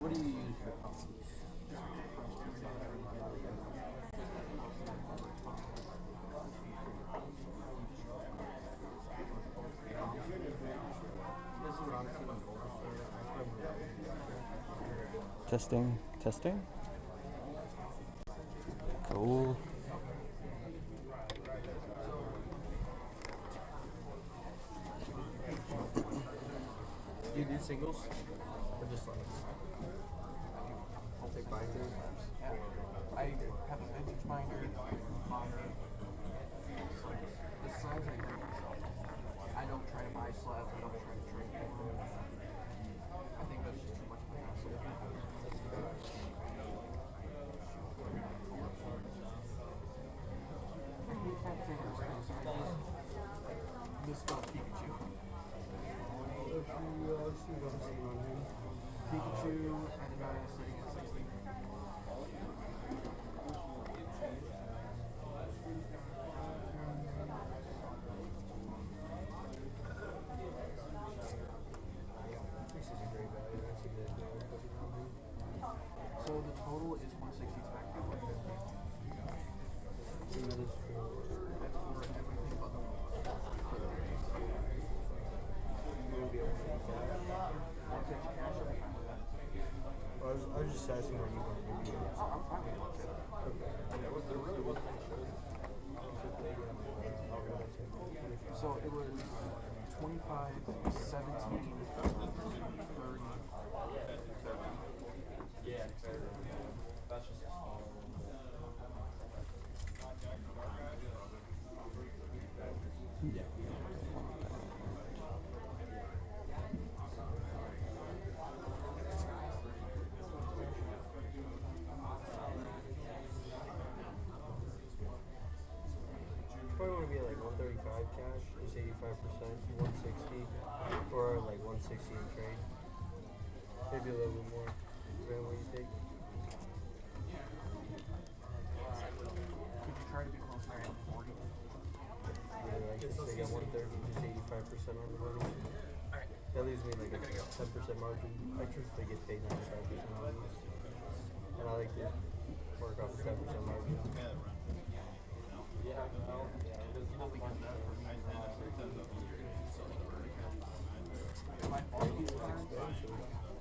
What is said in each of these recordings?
What do you use for puppies? Testing, testing. Cool. Do you do singles or just like? I'll take binder. Yeah. I have a vintage binder. The slabs I make myself. I don't try to buy slabs. I don't try to trade them. I think that's just too much of a hassle. Misspelled Pikachu. Pikachu and sitting at 60. So the total is 160 back to 150. That's for everything but the I was just asking what you wanted to do. I'm fine with it. There really wasn't any shows. So it was 25, 17, 30. Yeah, that's just Yeah. Probably want to be like 135 cash, just 85%, 160, or like 160 in trade. Maybe a little bit more. Depending on what you take. Could you try to be closer to 40? Yeah, I guess they got 130, just 85% on the money. Alright. That leaves me like a 10% margin. I truthfully get paid 95% on these. And I like to work off a 10% margin. Yeah, well, I'll be good enough for me. If I bought these cards,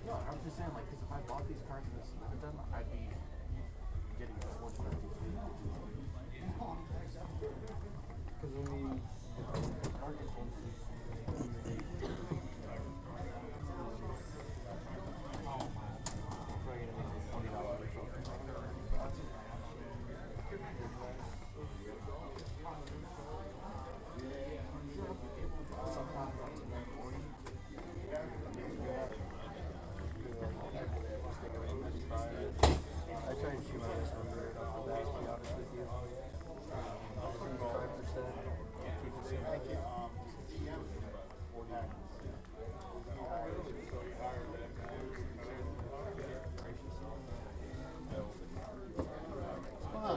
no, I was just saying, like, because if I bought these cards and submitted them, I'd be getting a fortune. Because when we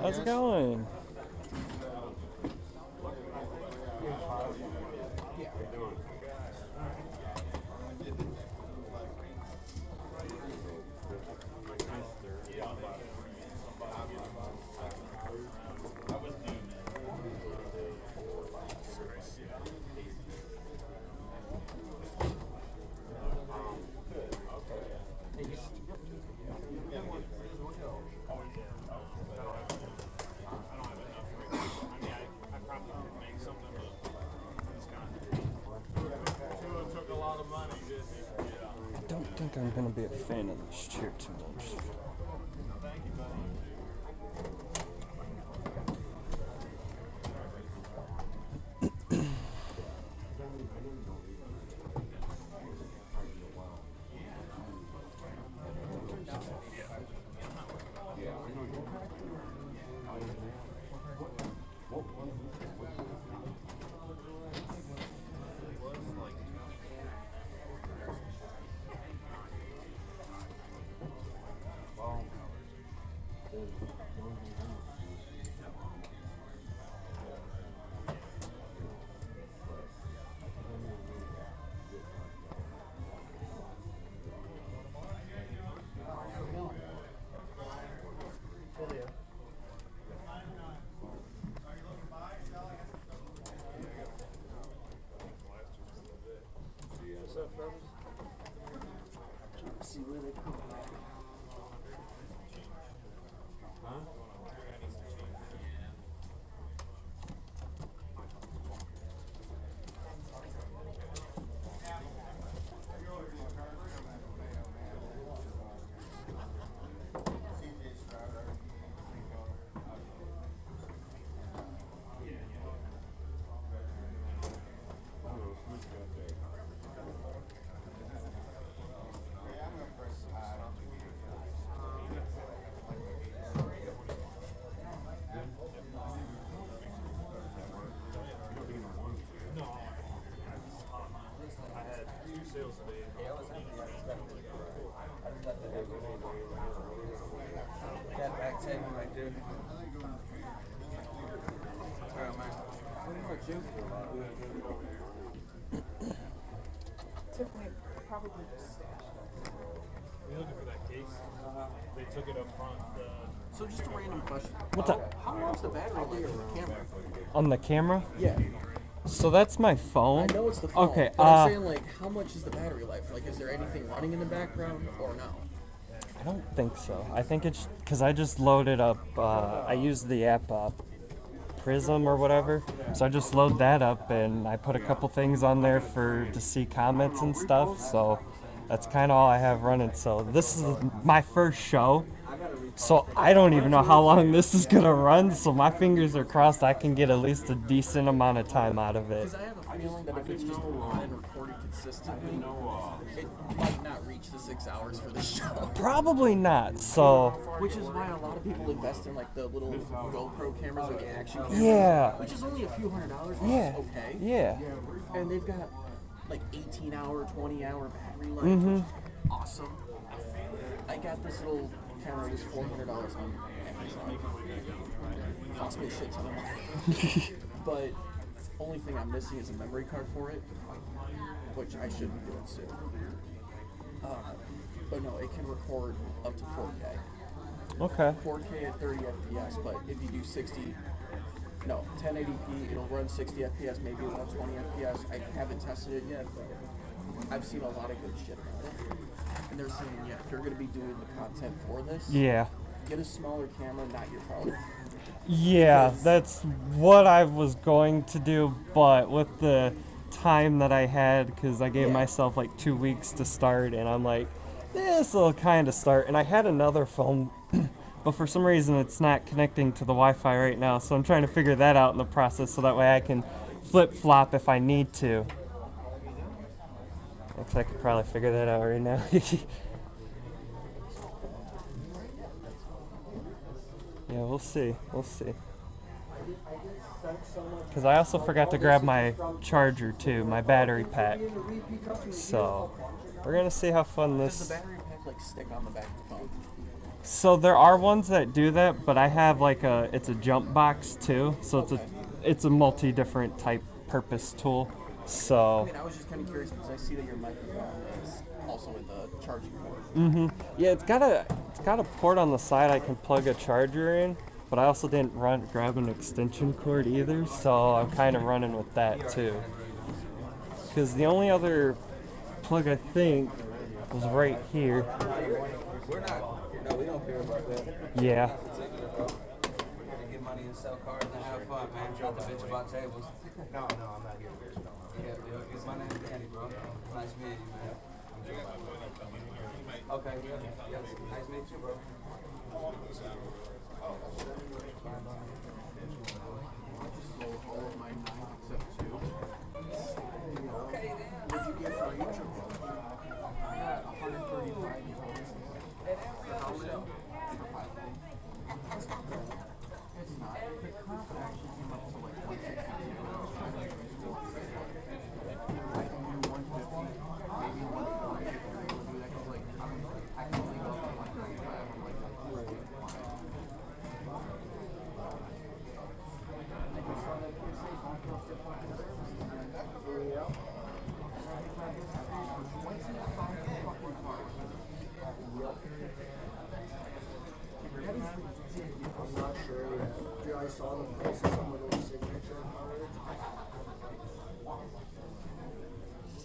How's it going? I don't think I'm gonna be a fan of this chair too much. Wow. see where they come from. That back table right there. Alright, man. What about you? Tiffany probably just You're looking for that case? They took it up front. So just a random question. What's up? How long's the battery life on the camera? On the camera? Yeah. So that's my phone. I know it's the phone. Okay, But I'm saying, like, how much is the battery life? Like, is there anything running in the background or no? I don't think so. I think it's because I just loaded up. I used the app Prism or whatever. So I just load that up and I put a couple things on there to see comments and stuff. So that's kind of all I have running. So this is my first show. So I don't even know how long this is gonna run. So my fingers are crossed. I can get at least a decent amount of time out of it. Because I have a feeling that if it's just on and recorded consistently, it might not reach the 6 hours for the show. Probably not. So Which is why a lot of people invest in like the little GoPro cameras or the action cameras. Yeah. Which is only a few $100, which yeah, is okay. yeah. And they've got like 18-hour, 20-hour battery life, Mm-hmm. which is awesome. I got this little camera, it was $400 on Amazon. Cost me a shit ton of money. But only thing I'm missing is a memory card for it, which I should be doing soon. But no, it can record up to 4K. Okay. 4K at 30 FPS, but if you do 1080p, it'll run 60 FPS, maybe 120 FPS. I haven't tested it yet, but I've seen a lot of good shit about it. And they're saying, yeah, if you're going to be doing the content for this, Yeah. get a smaller camera, not your phone. Yeah, that's what I was going to do, but with the time that I had, because I gave Yeah. myself like 2 weeks to start, and I'm like, this will kind of start. And I had another phone, but for some reason it's not connecting to the Wi-Fi right now, so I'm trying to figure that out in the process so that way I can flip-flop if I need to. Looks like I could probably figure that out right now. Yeah, we'll see. We'll see. Because I also forgot to grab my charger too, my battery pack. So we're gonna see how fun Does this. the battery pack like stick on the back of the phone? So there are ones that do that, but I have like it's a jump box too. So it's a multi-different type purpose tool. I So mean, I was just kind of curious because I see that your microphone is also in the charging port. yeah, it's got a port on the side I can plug a charger in, but I also didn't grab an extension cord either, so I'm kind of running with that too. Because the only other plug I think was right here. We're not. No, we don't care about that. Yeah. Get money and sell cars and have fun, man. Try to bitch about tables. No, I'm not here. Yeah, it's my name's Danny, bro. Nice meeting you, man. Okay, yeah. Yes, nice meeting you, bro. All of my 9 except 2. Okay, then. What'd you get for each of them? I got 135. How so? It's not. The comp actually came up to like 162. I can do 150, maybe 140 if you're able to do that. Cause like, I can only go up to 135 or like I'm not sure yet. Dude, I saw the price of some of those signature cards.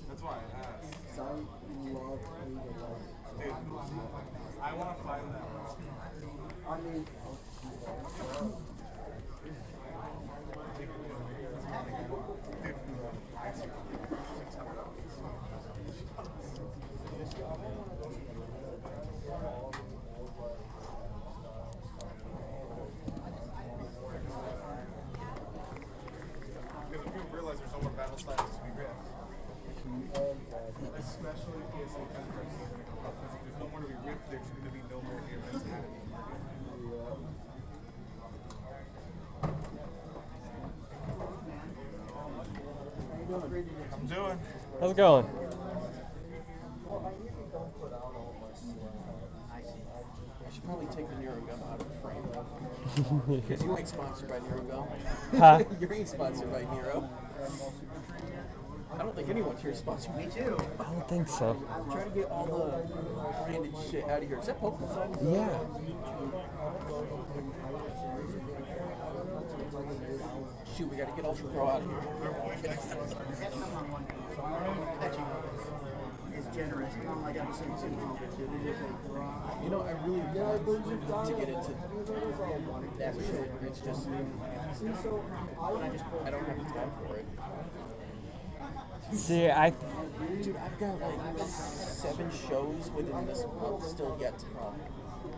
That's why I asked. So I love legal license. I mean, Because if you realize there's no more battle styles to be read. Especially PSA contracts are going to come up. Because if there's no more to be ripped, there's going to be no more events happening. I'm doing. How's it going? I should probably take the NeuroGum out of the frame. Because you ain't sponsored by NeuroGum. Huh? You ain't sponsored by Nero. I don't think anyone here is sponsored. Me too. I don't think so. Try to get all the branded shit out of here. Is that Pokemon? Yeah. Shoot, we gotta get Ultra Pro out of here. it's generous. I got to say, You know, I really want to get into that shit. It's just, I don't have the time for it. See, Dude, I've got like 7 shows within this month still yet to come.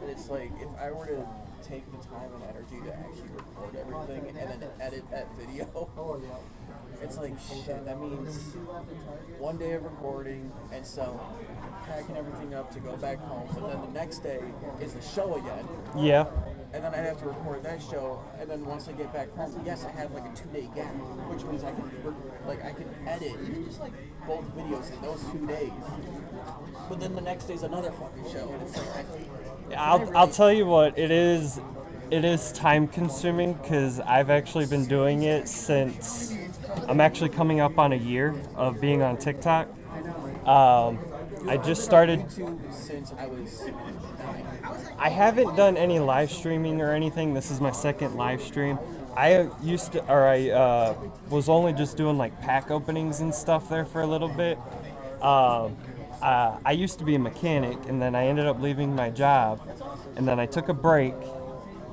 And it's like, if I were to take the time and energy to actually record everything and then edit that video, it's like, shit, that means one day of recording and selling, packing everything up to go back home, but then the next day is the show again. yeah. And then I have to record that show, and then once I get back home, yes, I have like a 2-day gap, which means I can edit both videos in those 2 days. But then the next day's another fucking show, and it's like I'll tell you what, it is time consuming because I've actually been doing it since I'm actually coming up on a year of being on TikTok. I just started. YouTube since I was 9. I haven't done any live streaming or anything. This is my second live stream. I was only just doing like pack openings and stuff there for a little bit. I used to be a mechanic, and then I ended up leaving my job, and then I took a break,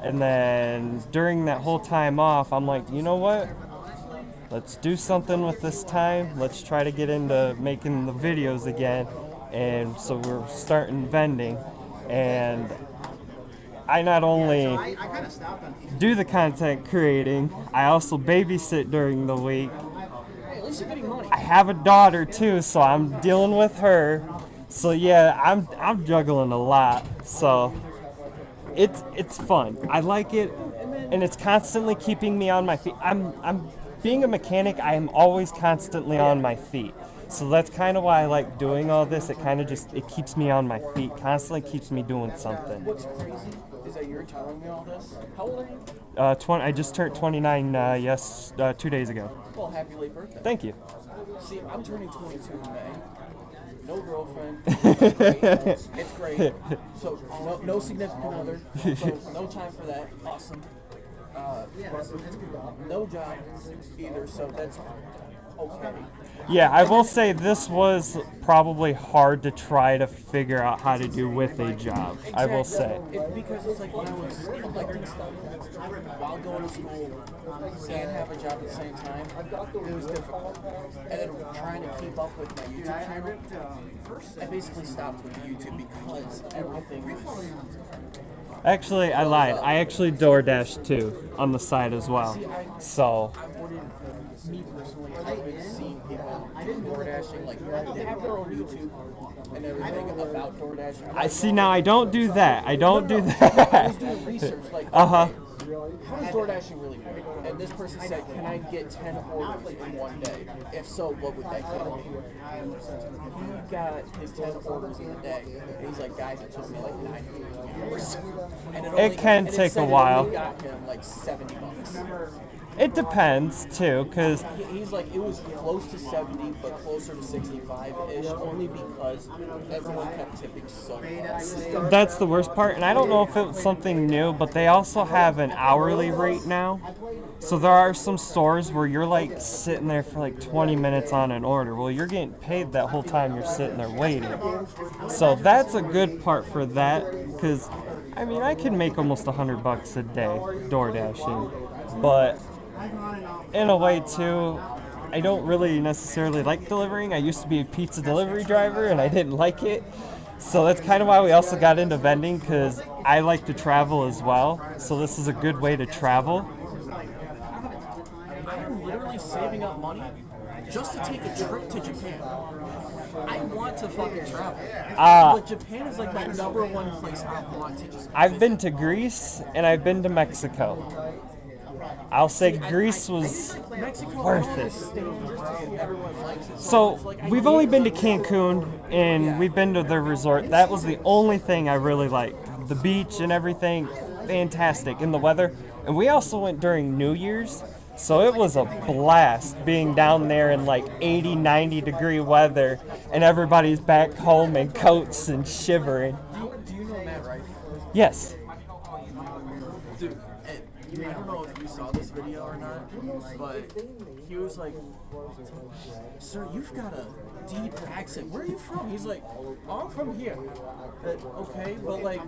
and then during that whole time off, I'm like, you know what? Let's do something with this time. Let's try to get into making the videos again. And so we're starting vending, and I not only do the content creating, I also babysit during the week. Hey, at least you're getting money. I have a daughter too, so I'm dealing with her. So yeah, I'm juggling a lot. So it's fun. I like it, and it's constantly keeping me on my feet. I'm being a mechanic. I am always constantly on my feet. So that's kind of why I like doing all this. It kind of it keeps me on my feet, constantly keeps me doing something. What's crazy is that you're telling me all this. How old are you? I just turned 29 2 days ago. Well, happy late birthday. Thank you. See, I'm turning 22 in May. No girlfriend. It's great. It's great. So no significant other. So no time for that. Awesome. No job either. So that's okay. Yeah, I will say this was probably hard to try to figure out how to do with a job. I will say. Because it's like when I was collecting stuff while going to school and have a job at the same time, it was difficult. And then trying to keep up with my YouTube channel, I basically stopped with YouTube because everything was. Actually, I lied. I actually DoorDash too on the side as well. So. I wouldn't, me personally, I would see people DoorDashing, like, they have their own YouTube and everything about DoorDashing. I see now. I don't do that. I don't do I that. was doing research, like, Uh-huh. okay, how does DoorDashing really work? And this person said, can I get 10 orders in one day? If so, what would that get me? He got his 10 orders in a day. And he's like, guys, it took me like 9 hours. And It can and take said a while. It only got him like $70. It depends too, cause He's like, it was close to 70, but closer to 65-ish, only because everyone kept tipping so much. that's the worst part. And I don't know if it was something new, but they also have an hourly rate now. So there are some stores where you're like sitting there for like 20 minutes on an order. Well, you're getting paid that whole time you're sitting there waiting. So that's a good part for that, because I mean I can make almost $100 a day door dashing, but in a way too, I don't really necessarily like delivering. I used to be a pizza delivery driver and I didn't like it. So that's kind of why we also got into vending, because I like to travel as well. So this is a good way to travel. I'm literally saving up money just to take a trip to Japan. I want to fucking travel. But Japan is like my number one place I want to just I've been to Greece and I've been to Mexico. I'll say Greece was Mexico worth it. Everyone likes it. So It's like, I we've get only it. been to Cancun and we've been to their resort. That was the only thing I really liked. The beach and everything, fantastic. And the weather. And we also went during New Year's. So it was a blast being down there in like 80, 90-degree weather and everybody's back home in coats and shivering. Do you know Matt Rife? Yes. Dude, and I don't know if you saw this video or not, but he was like, "Sir, you've got a deep accent. Where are you from?" He's like, "Oh, I'm from here." Okay, but like,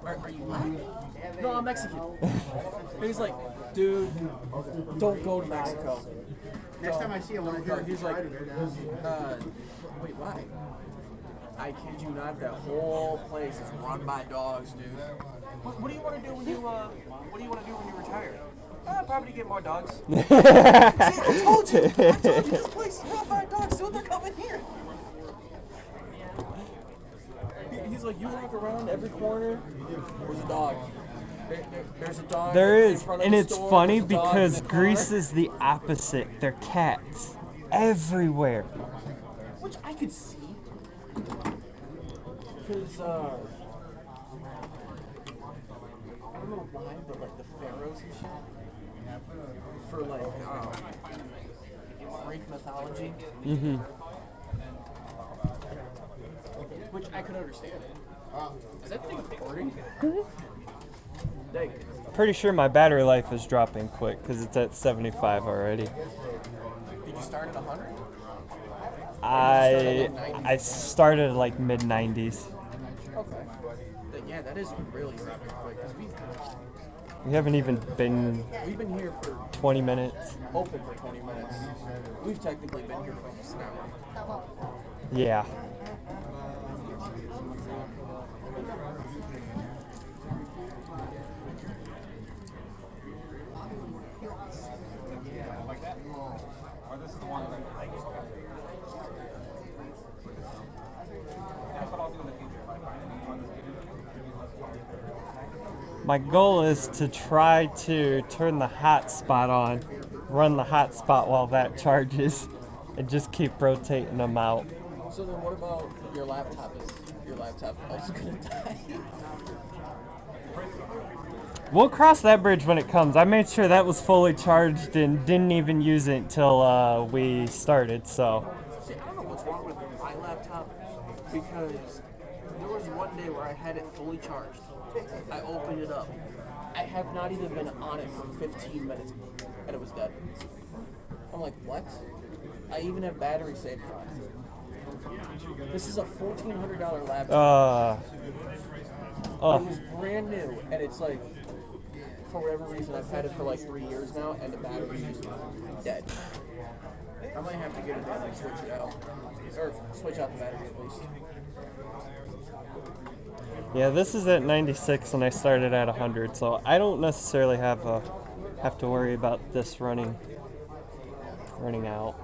are you black? No, I'm Mexican. And he's like, "Dude, don't go to Mexico." Next time I see him, I want to He's like, wait, why? I kid you not, that whole place is run by dogs, dude. What do you want to do when you retire? Probably get more dogs. See, I told you this place is run by dogs, dude. They're coming here. He's like, you walk around every corner, there's a dog. There's a dog. There in is, front of and the it's store, funny there's a dog because in the car. Greece is the opposite. They're cats everywhere. Which I could see. Because, I don't know why, but like the pharaohs and shit, for like, Greek mythology, which I could understand. Is that thing recording? Dang. Pretty sure my battery life is dropping quick because it's at 75 already. Did you start at 100? I started like mid 90s. Okay. Yeah, that is really dropping quick. Because We haven't even been we've been here for 20 minutes. open for 20 minutes. We've technically been here for almost an hour. Yeah. My goal is to try to turn the hotspot on, run the hotspot while that charges, and just keep rotating them out. So then what about your laptop? Is your laptop also going to die? We'll cross that bridge when it comes. I made sure that was fully charged and didn't even use it until we started, so. See, I don't know what's wrong with my laptop because there was one day where I had it fully charged. I opened it up. I have not even been on it for 15 minutes and it was dead. I'm like, what? I even have battery saver on it. This is a $1,400 laptop. It was brand new and it's like, for whatever reason, I've had it for like 3 years now and the battery is just dead. I might have to get it down and switch it out. Or switch out the battery at least. Yeah, this is at 96 and I started at 100, so I don't necessarily have to worry about this running out.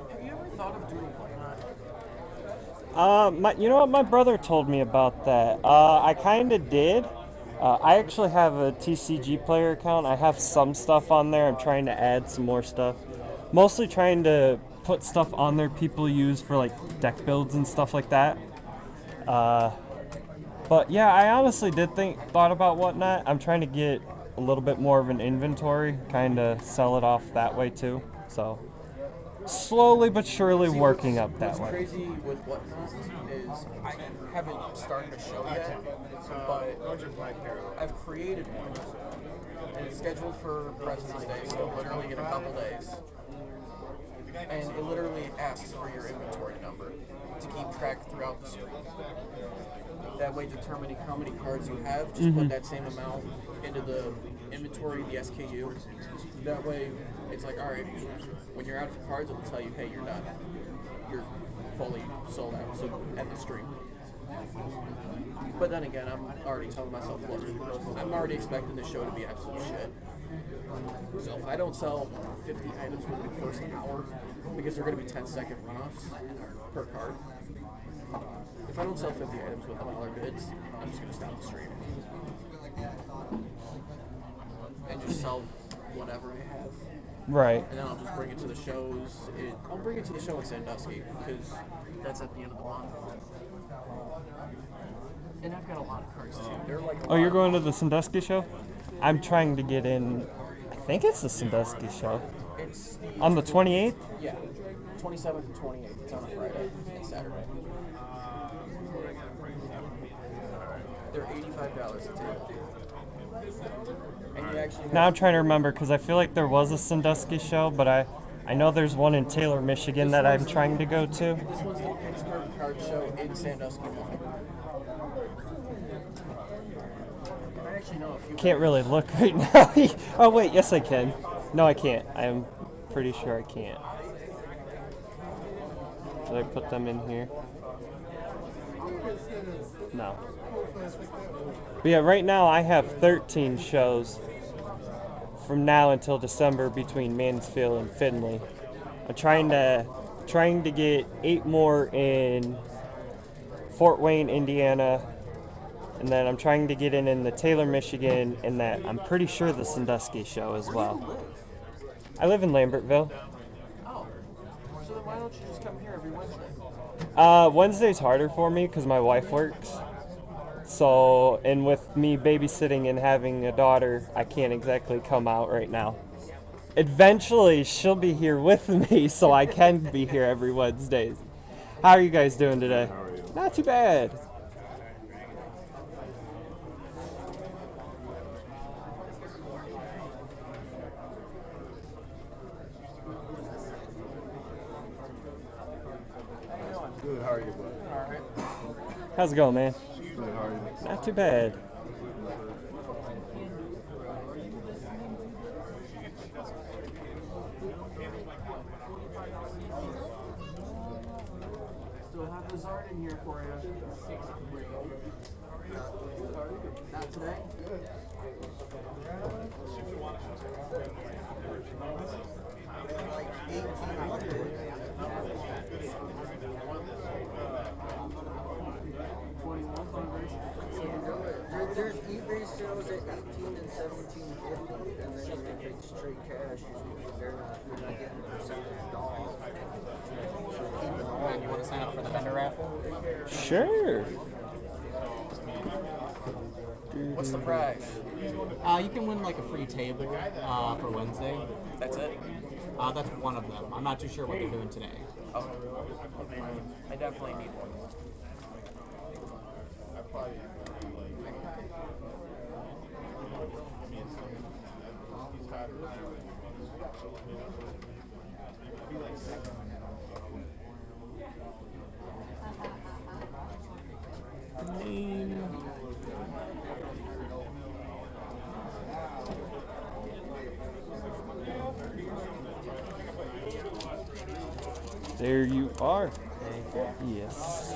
Have you ever thought of doing whatnot? You know what? My brother told me about that. I kind of did, I actually have a TCG player account. I have some stuff on there. I'm trying to add some more stuff. Mostly trying to put stuff on there people use for like deck builds and stuff like that. But yeah, I honestly thought about whatnot. I'm trying to get a little bit more of an inventory, kind of sell it off that way too. So slowly but surely working up that What's way. crazy with whatnot is I haven't started a show yet, but I've created one, and it's scheduled for President's Day, so literally in a couple days. And it literally asks for your inventory number to keep track throughout the stream. That way, determining how many cards you have, just put that same amount into the inventory, the SKU. That way, it's like, all right, when you're out of cards, it'll tell you, hey, you're done. You're fully sold out, so end the stream. But then again, I'm already telling myself, look, I'm already expecting this show to be absolute shit. So if I don't sell 50 items within the first hour, because they're going to be 10-second runoffs per card, if I don't sell 50 items with $1 bids, I'm just going to stop the stream. And just sell whatever I have. Right. And then I'll just bring it to the shows. I'll bring it to the show in Sandusky, because that's at the end of the month. And I've got a lot of cards too. They're like Oh, you're going to the Sandusky show? I'm trying to get in. I think it's the Sandusky show. It's On the 28th? Yeah, 27th and 28th. It's on a Friday and Saturday. They're $85 a table. And you actually Now I'm trying to remember because I feel like there was a Sandusky show, but I know there's one in Taylor, Michigan that I'm trying to go to. This was the Pittsburgh Card Show in Sandusky. I actually know a few. Can't really look right now. Oh wait, yes I can. No, I can't. I'm pretty sure I can't. Did I put them in here? No. But yeah, right now I have 13 shows from now until December between Mansfield and Findlay. I'm trying to get 8 more in Fort Wayne, Indiana, and then I'm trying to get in the Taylor, Michigan, and that I'm pretty sure the Sandusky show as well. I live in Lambertville. Oh, so then why don't you just come here every Wednesday? Wednesday's harder for me because my wife works. So, and with me babysitting and having a daughter, I can't exactly come out right now. Eventually, she'll be here with me, so I can be here every Wednesdays. How are you guys doing today? Not too bad. Good, how are you, bud? Alright. How's it going, man? Good, how are you? Not too bad. Still have Lazard in here for you. Not today? Like 1,800. There's eBay sales at 18 and 17.50, and then if it's straight cash, you're not getting a percentage off. You want to sign up for the vendor raffle? Sure. What's the prize? You can win like a free table for Wednesday. That's it? That's one of them. I'm not too sure what they're doing today. Oh. I definitely need one. There you are. Yes.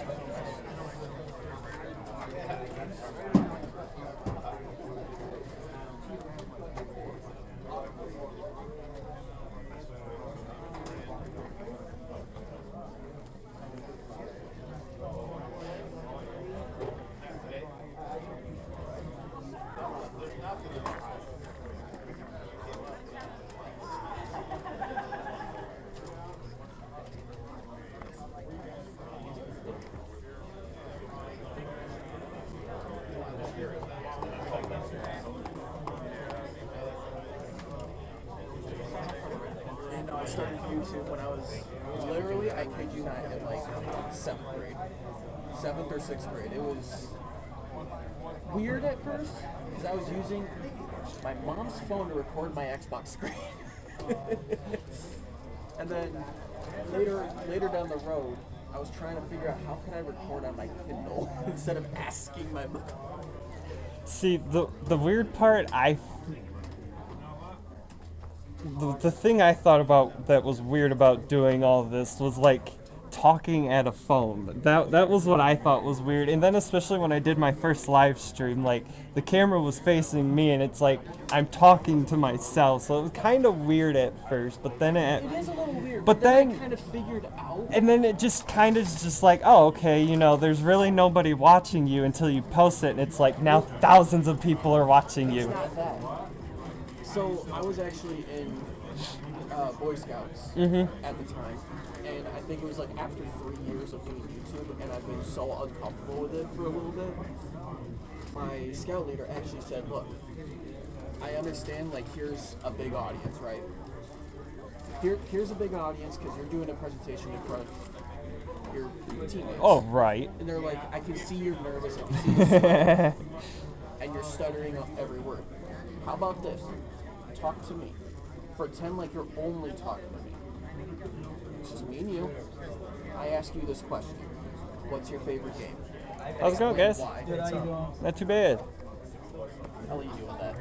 started YouTube when I was literally, I kid you not, in like 7th grade. 7th or 6th grade. It was weird at first because I was using my mom's phone to record my Xbox screen. And then later down the road, I was trying to figure out how can I record on my Kindle instead of asking my mom. See, the weird part, the thing I thought about that was weird about doing all this was like talking at a phone. That was what I thought was weird. And then especially when I did my first live stream, like the camera was facing me and it's like I'm talking to myself. So it was kind of weird at first, but then It is a little weird, but then then I kind of figured out. and then it just kind of just like, oh, okay, you know, there's really nobody watching you until you post it, and it's like now thousands of people are watching you. Not that. So I was actually in Boy Scouts at the time, and I think it was like after 3 years of doing YouTube, and I've been so uncomfortable with it for a little bit. My scout leader actually said, "Look, I understand. Like, here's a big audience, right? Here's a big audience because you're doing a presentation in front of your teammates. Oh, right. And they're like, I can see you're nervous. I can see you're sweating, and you're stuttering on every word. How about this? Talk to me. Pretend like you're only talking to me. It's just me and you. I ask you this question. What's your favorite game? How's it going, guys? Why? Not too bad. How are you doing that?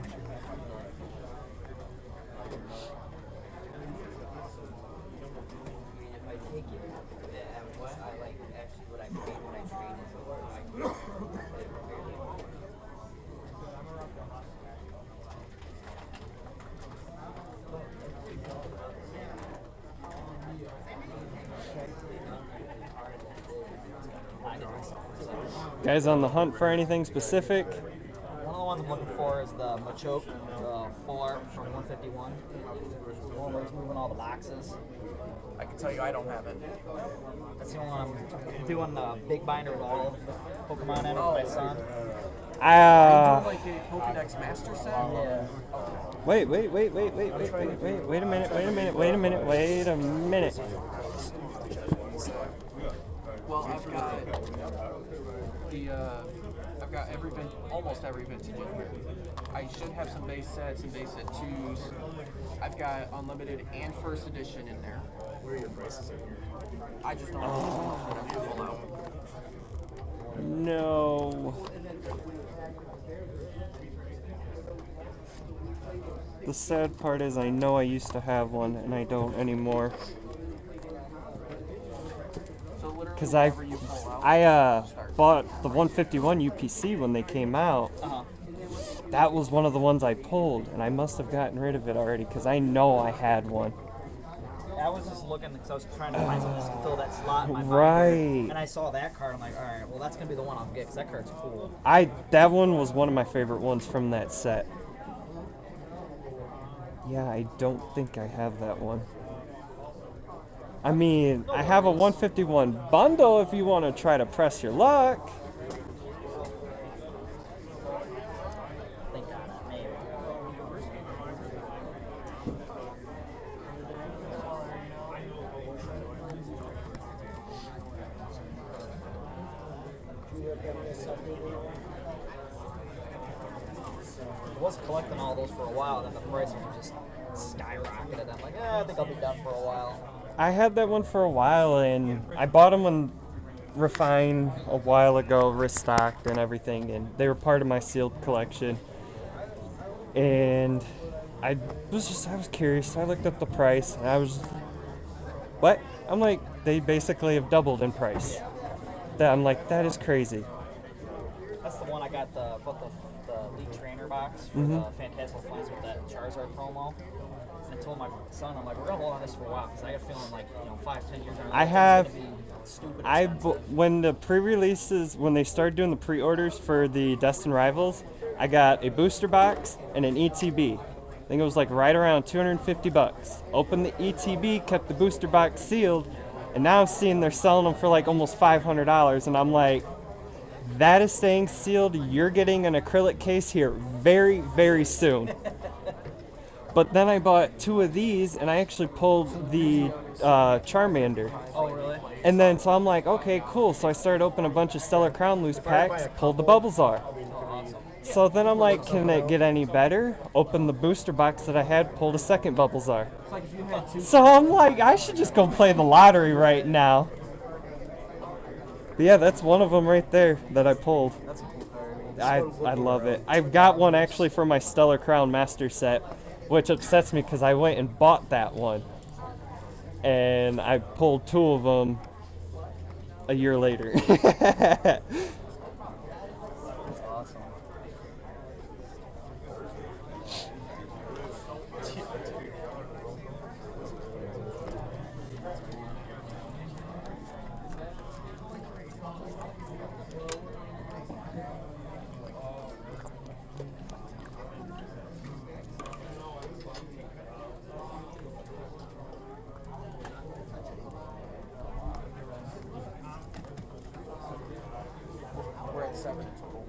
Guys on the hunt for anything specific? One of the ones I'm looking for is the Machoke, full art from 151. The one where he's moving all the boxes. I can tell you I don't have it. That's the only one I'm doing the big binder with all of the Pokemon in it with my son. Are you doing like a Pokedex Master Set? Yeah. Wait a minute. Well, I've got almost every vintage in here. I should have some base sets and base set 2s. I've got unlimited and first edition in there. Where are your prices in here? I just don't know what I'm gonna pull out. No. The sad part is I know I used to have one and I don't anymore. So literally, Because whatever you pull out, I start. bought the 151 UPC when they came out. That was one of the ones I pulled, and I must have gotten rid of it already because I know I had one. I was just looking because I was trying to find something to fill that slot in my binder. Right. And I saw that card. I'm like, all right, well, that's going to be the one I'll get because that card's cool. That one was one of my favorite ones from that set. Yeah, I don't think I have that one. I mean, I have a 151 bundle if you want to try to press your luck. Think on it, maybe. I was collecting all those for a while, and then the price just skyrocketed. I'm like, I think I'll be done for a while. I had that one for a while, and I bought them when Refine a while ago, restocked and everything, and they were part of my sealed collection. And I was curious. I looked up the price, and I was, what? I'm like, they basically have doubled in price. I'm like, that is crazy. That's the one I got the Elite Trainer box for the Fantastical Flames with that Charizard promo. And I told my son, I'm like, we're gonna hold on this for a while because I got a feeling like 5-10 years. I have. It's gonna be stupid expensive. When the pre-releases, when they started doing the pre-orders for the Destined Rivals, I got a booster box and an ETB. I think it was like right around $250. Opened the ETB, kept the booster box sealed, and now I'm seeing they're selling them for like almost $500, and I'm like, that is staying sealed. You're getting an acrylic case here very, very soon. But then I bought 2 of these, and I actually pulled the Charmander. Oh, really? And then, so I'm like, okay, cool. So I started opening a bunch of Stellar Crown loose packs, pulled the Bulbasaur. So then I'm like, can it get any better? Open the booster box that I had, pulled a second Bulbasaur. So I'm like, I should just go play the lottery right now. But yeah, that's one of them right there that I pulled. That's a cool card. I love it. I've got one actually for my Stellar Crown Master set, which upsets me because I went and bought that one. And I pulled 2 of them a year later. Awesome. We're at 7 total.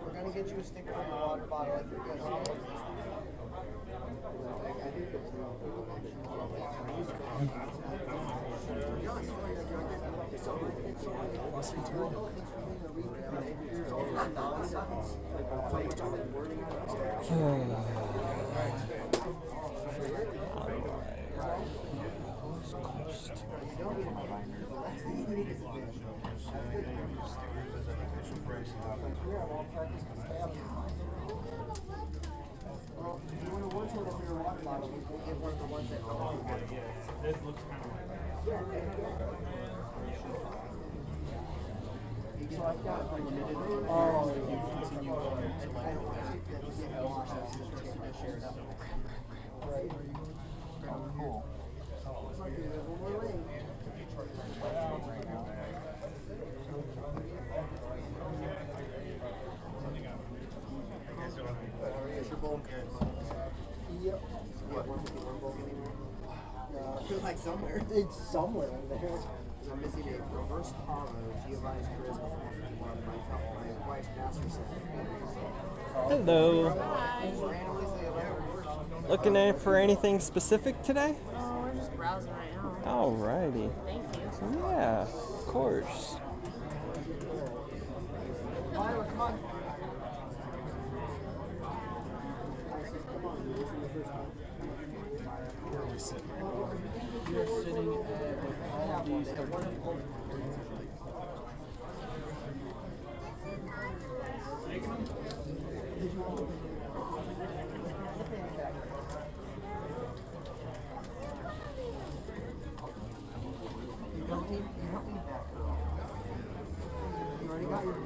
We're gonna get you a sticker from the water bottle if you're good. Somewhere. It's somewhere in there. I'm missing a reverse combo, Giovanni's Charisma from my wife's master set. Hello. Looking at for anything specific today? Oh, we're just browsing right now. Alrighty. Thank you. Yeah, of course. Where are we sitting right now? We're sitting at all of these 13.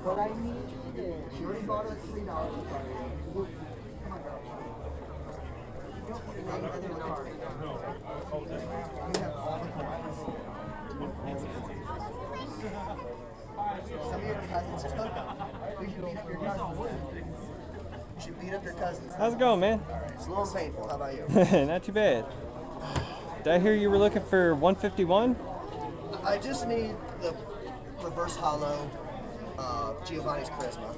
What I need is, she already bought us $3 for it. Some of your cousins took them. We should beat up your cousins. You should beat up your cousins. How's it going, man? It's a little painful. How about you? Not too bad. Did I hear you were looking for 151? I just need the reverse hollow Giovanni's Charisma.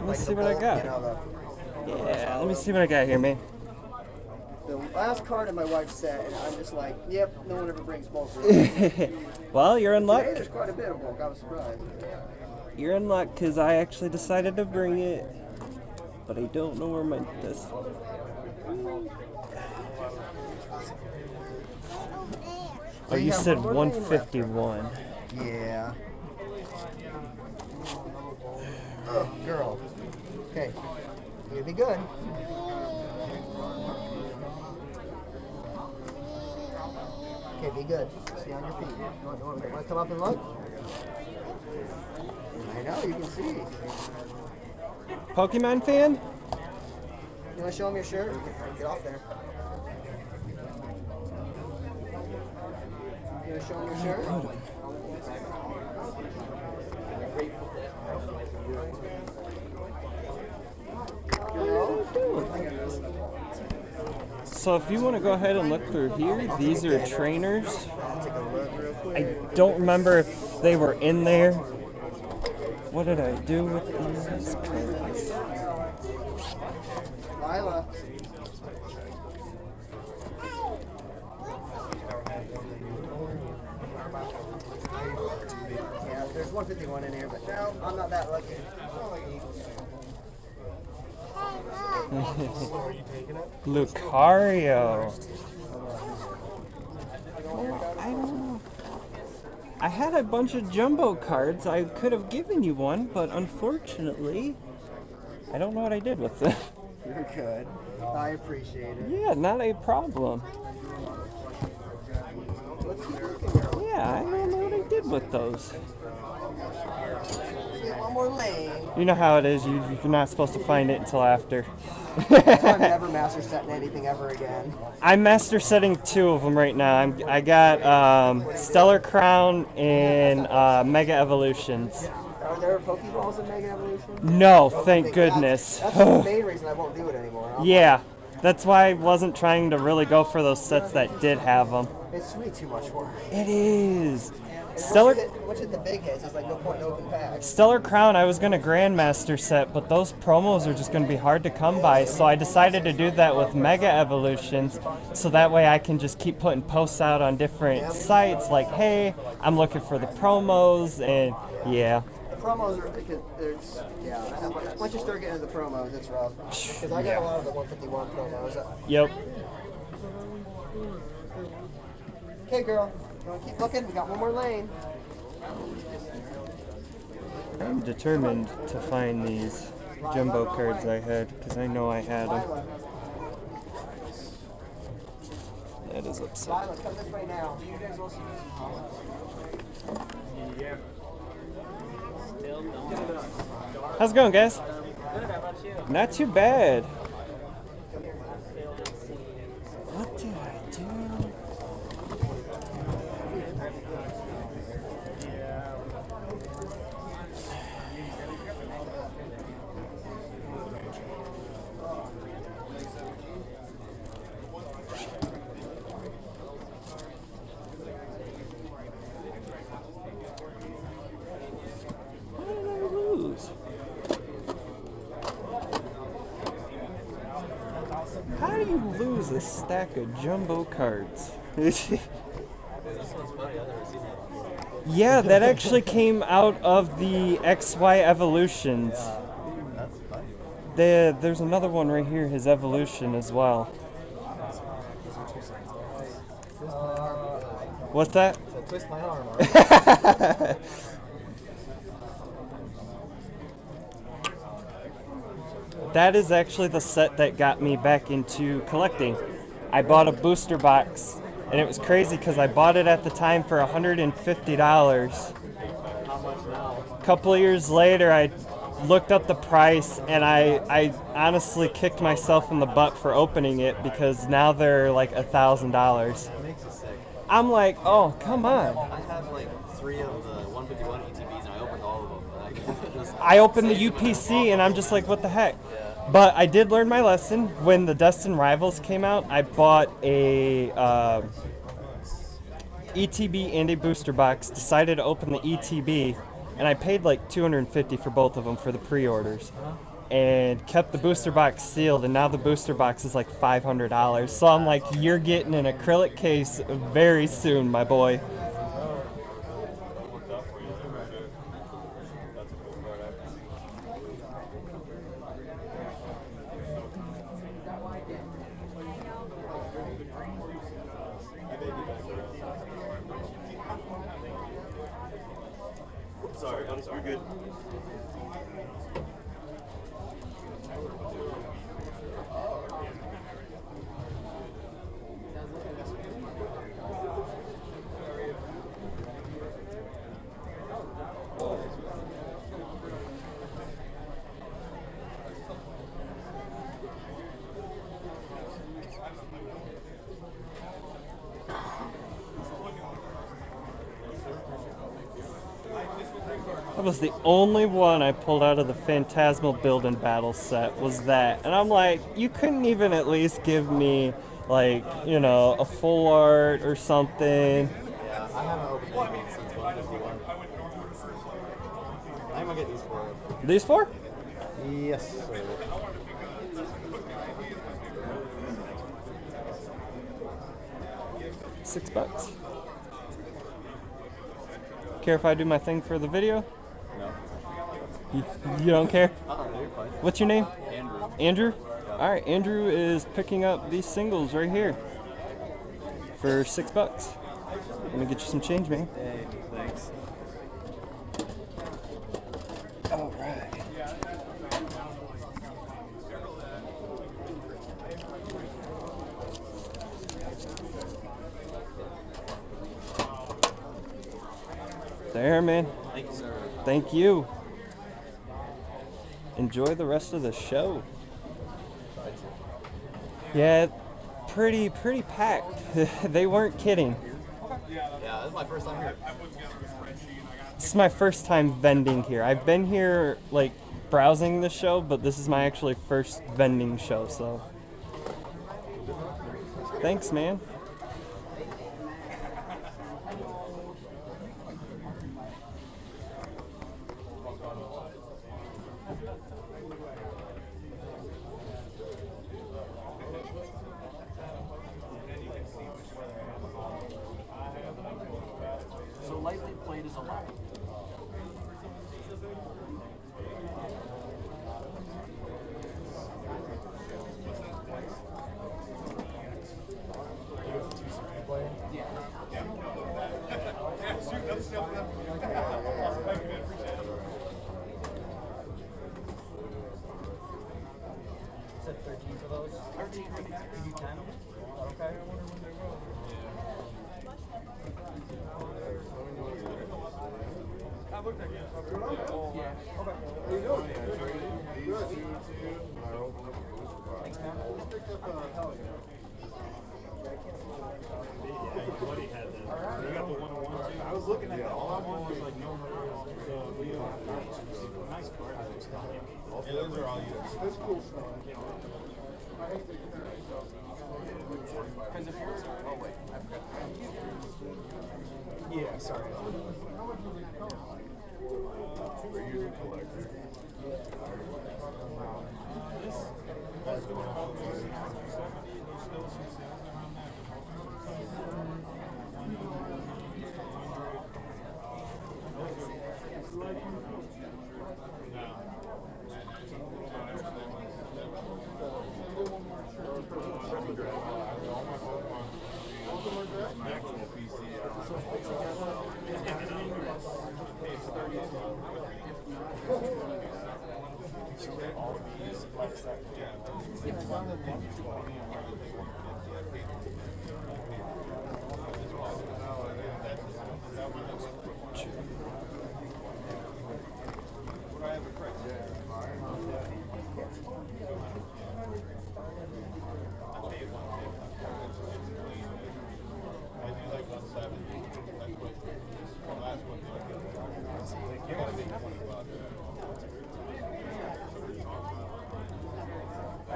Let's see what I got. You know, Yeah, let me see what I got here, man. the last card in my wife's set, and I'm just like, yep, no one ever brings bulk. Well, you're in luck. Today there's quite a bit of bulk. I was surprised. You're in luck because I actually decided to bring it, but I don't know where my this. Oh, you said 151. Yeah. Oh, girl. Okay. You'll be good. Okay, be good. Stay on your feet. You want to come up and look? I know, you can see. Pokemon fan? You want to show him your shirt? Get off there. You want to show him your shirt? So if you want to go ahead and look through here, these are trainers. Take a look real quick. I don't remember if they were in there. What did I do with these cards? Lila. Yeah, there's 151 in here, but no, I'm not that lucky. Lucario. Oh, I don't know. I had a bunch of jumbo cards. I could have given you one, but unfortunately, I don't know what I did with them. You're good. I appreciate it. Yeah, not a problem. Let's keep looking, girl. Yeah, I don't know what I did with those. Let's get one more lane. You know how it is. You're not supposed to find it until after. That's why I'm never master setting anything ever again. I'm master setting 2 of them right now. I got Stellar Crown and Mega Evolutions. Are there Pokeballs in Mega Evolution? No, thank goodness. That's the main reason I won't do it anymore. Yeah, that's why I wasn't trying to really go for those sets that did have them. It's way too much work. It is. Once you hit the big hits, it's like no point in open packs. Stellar Crown, I was going to Grandmaster set, but those promos are just going to be hard to come by, so I decided to do that with Mega Evolutions, so that way I can just keep putting posts out on different sites, like, hey, I'm looking for the promos, and yeah. The promos are, yeah. Once you start getting into the promos, it's rough. Because I got a lot of the 151 promos. Yep. Okay, girl. You want to keep looking? We got one more lane. I'm determined to find these jumbo cards I had, because I know I had them. That is upsetting. Lila, come this way now. Yeah. Still going. How's it going, guys? Good, how about you? Not too bad. What did I do? How do you lose a stack of jumbo cards? Yeah, that actually came out of the XY evolutions. There's another one right here, his evolution as well. What's that? So twist my arm, alright? That is actually the set that got me back into collecting. I bought a booster box, and it was crazy because I bought it at the time for $150. How much now? A couple of years later, I looked up the price, and I honestly kicked myself in the butt for opening it because now they're like $1,000. It makes it sick. I'm like, oh, come on. I have like 3 of the 151 ETBs, and I opened all of them. And I just I opened the saved them in UPC, and I'm just like, what the heck? Yeah. But I did learn my lesson. When the Destin Rivals came out, I bought a ETB and a booster box, decided to open the ETB, and I paid like $250 for both of them for the pre-orders, and kept the booster box sealed, and now the booster box is like $500. So I'm like, you're getting an acrylic case very soon, my boy. Sorry, you're good. That was the only one I pulled out of the Phantasmal Build and Battle set, was that. And I'm like, you couldn't even at least give me, like, you know, a full art or something. Yeah, I haven't opened anything since 151. I'm gonna get these 4. These 4? Yes, sir. $6. Care if I do my thing for the video? No. You don't care? You're fine. What's your name? Andrew. Andrew? Alright, Andrew is picking up these singles right here for $6. Let me get you some change, man. Hey, thanks. Alright. There, man. Thank you, sir. Thank you. Enjoy the rest of the show. Yeah, pretty packed. They weren't kidding. Yeah, this is my first time here. This is my first time vending here. I've been here like browsing the show, but this is my actually first vending show, so thanks, man. So lightly played is allowed. You said 13 for those? 13 for these. Give you 10? Okay. I was looking at that. All I wanted was like no nice card. Yeah, those are all yours. That's cool stuff. Because if you're, oh wait, I forgot. Yeah, sorry. We're using collector.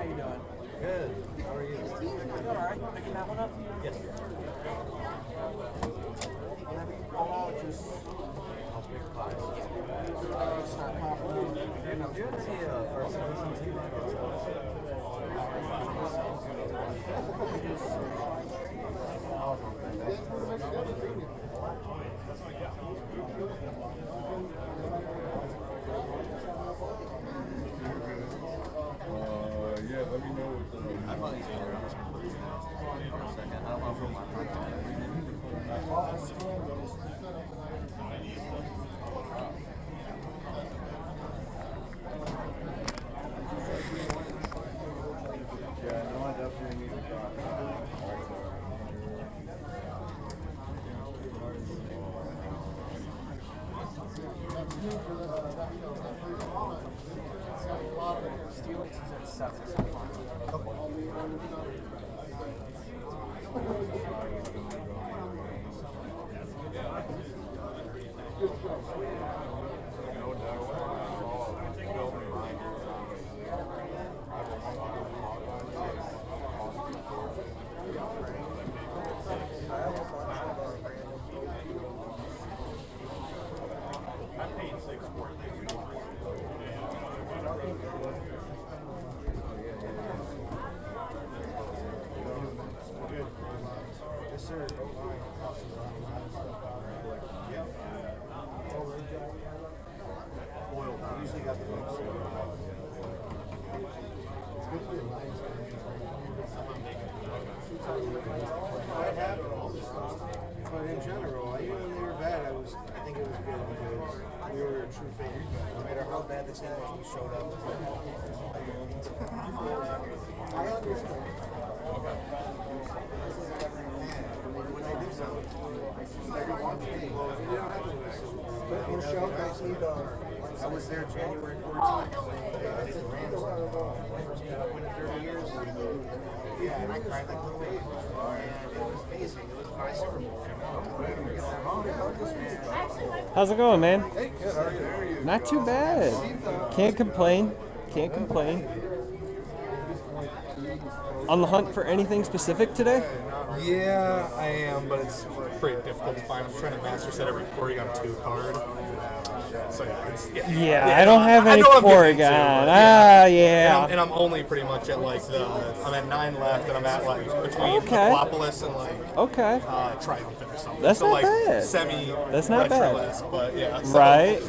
you doing? Good. How are you? Doing all right. Picking that one up? Yes. Just start popping. Do you want to see first edition team? Yeah, let me know what the. I probably see her for a second. I don't know if my front Yeah, no, I definitely need to talk. Steelix is at 7 so far. Yes, sir. Oil. I usually got the mix. I have but in general, even when they were bad, I think it was good because we were a true fan. No matter how bad the team was, we showed up. I understand. When they do something, they want to be. Well, you don't have to listen. I was there January 14th when they did the Rams. First playoff win in 30 years. Yeah, and I cried like a little baby. And it was amazing. It was my Super Bowl. How's it going, man? Hey, good. How are you? Not too bad. Can't complain. Can't complain. On the hunt for anything specific today? Yeah, I am, but it's pretty difficult to find. I'm trying to master set every Porygon 2 card. So Yeah, I don't have any Porygon. Yeah. And I'm only pretty much at like I'm at 9 left, and I'm at like between Aquapolis and like Triumphant or something. That's so not like bad. Semi. That's not bad. Retro-esque, but yeah. So. Right.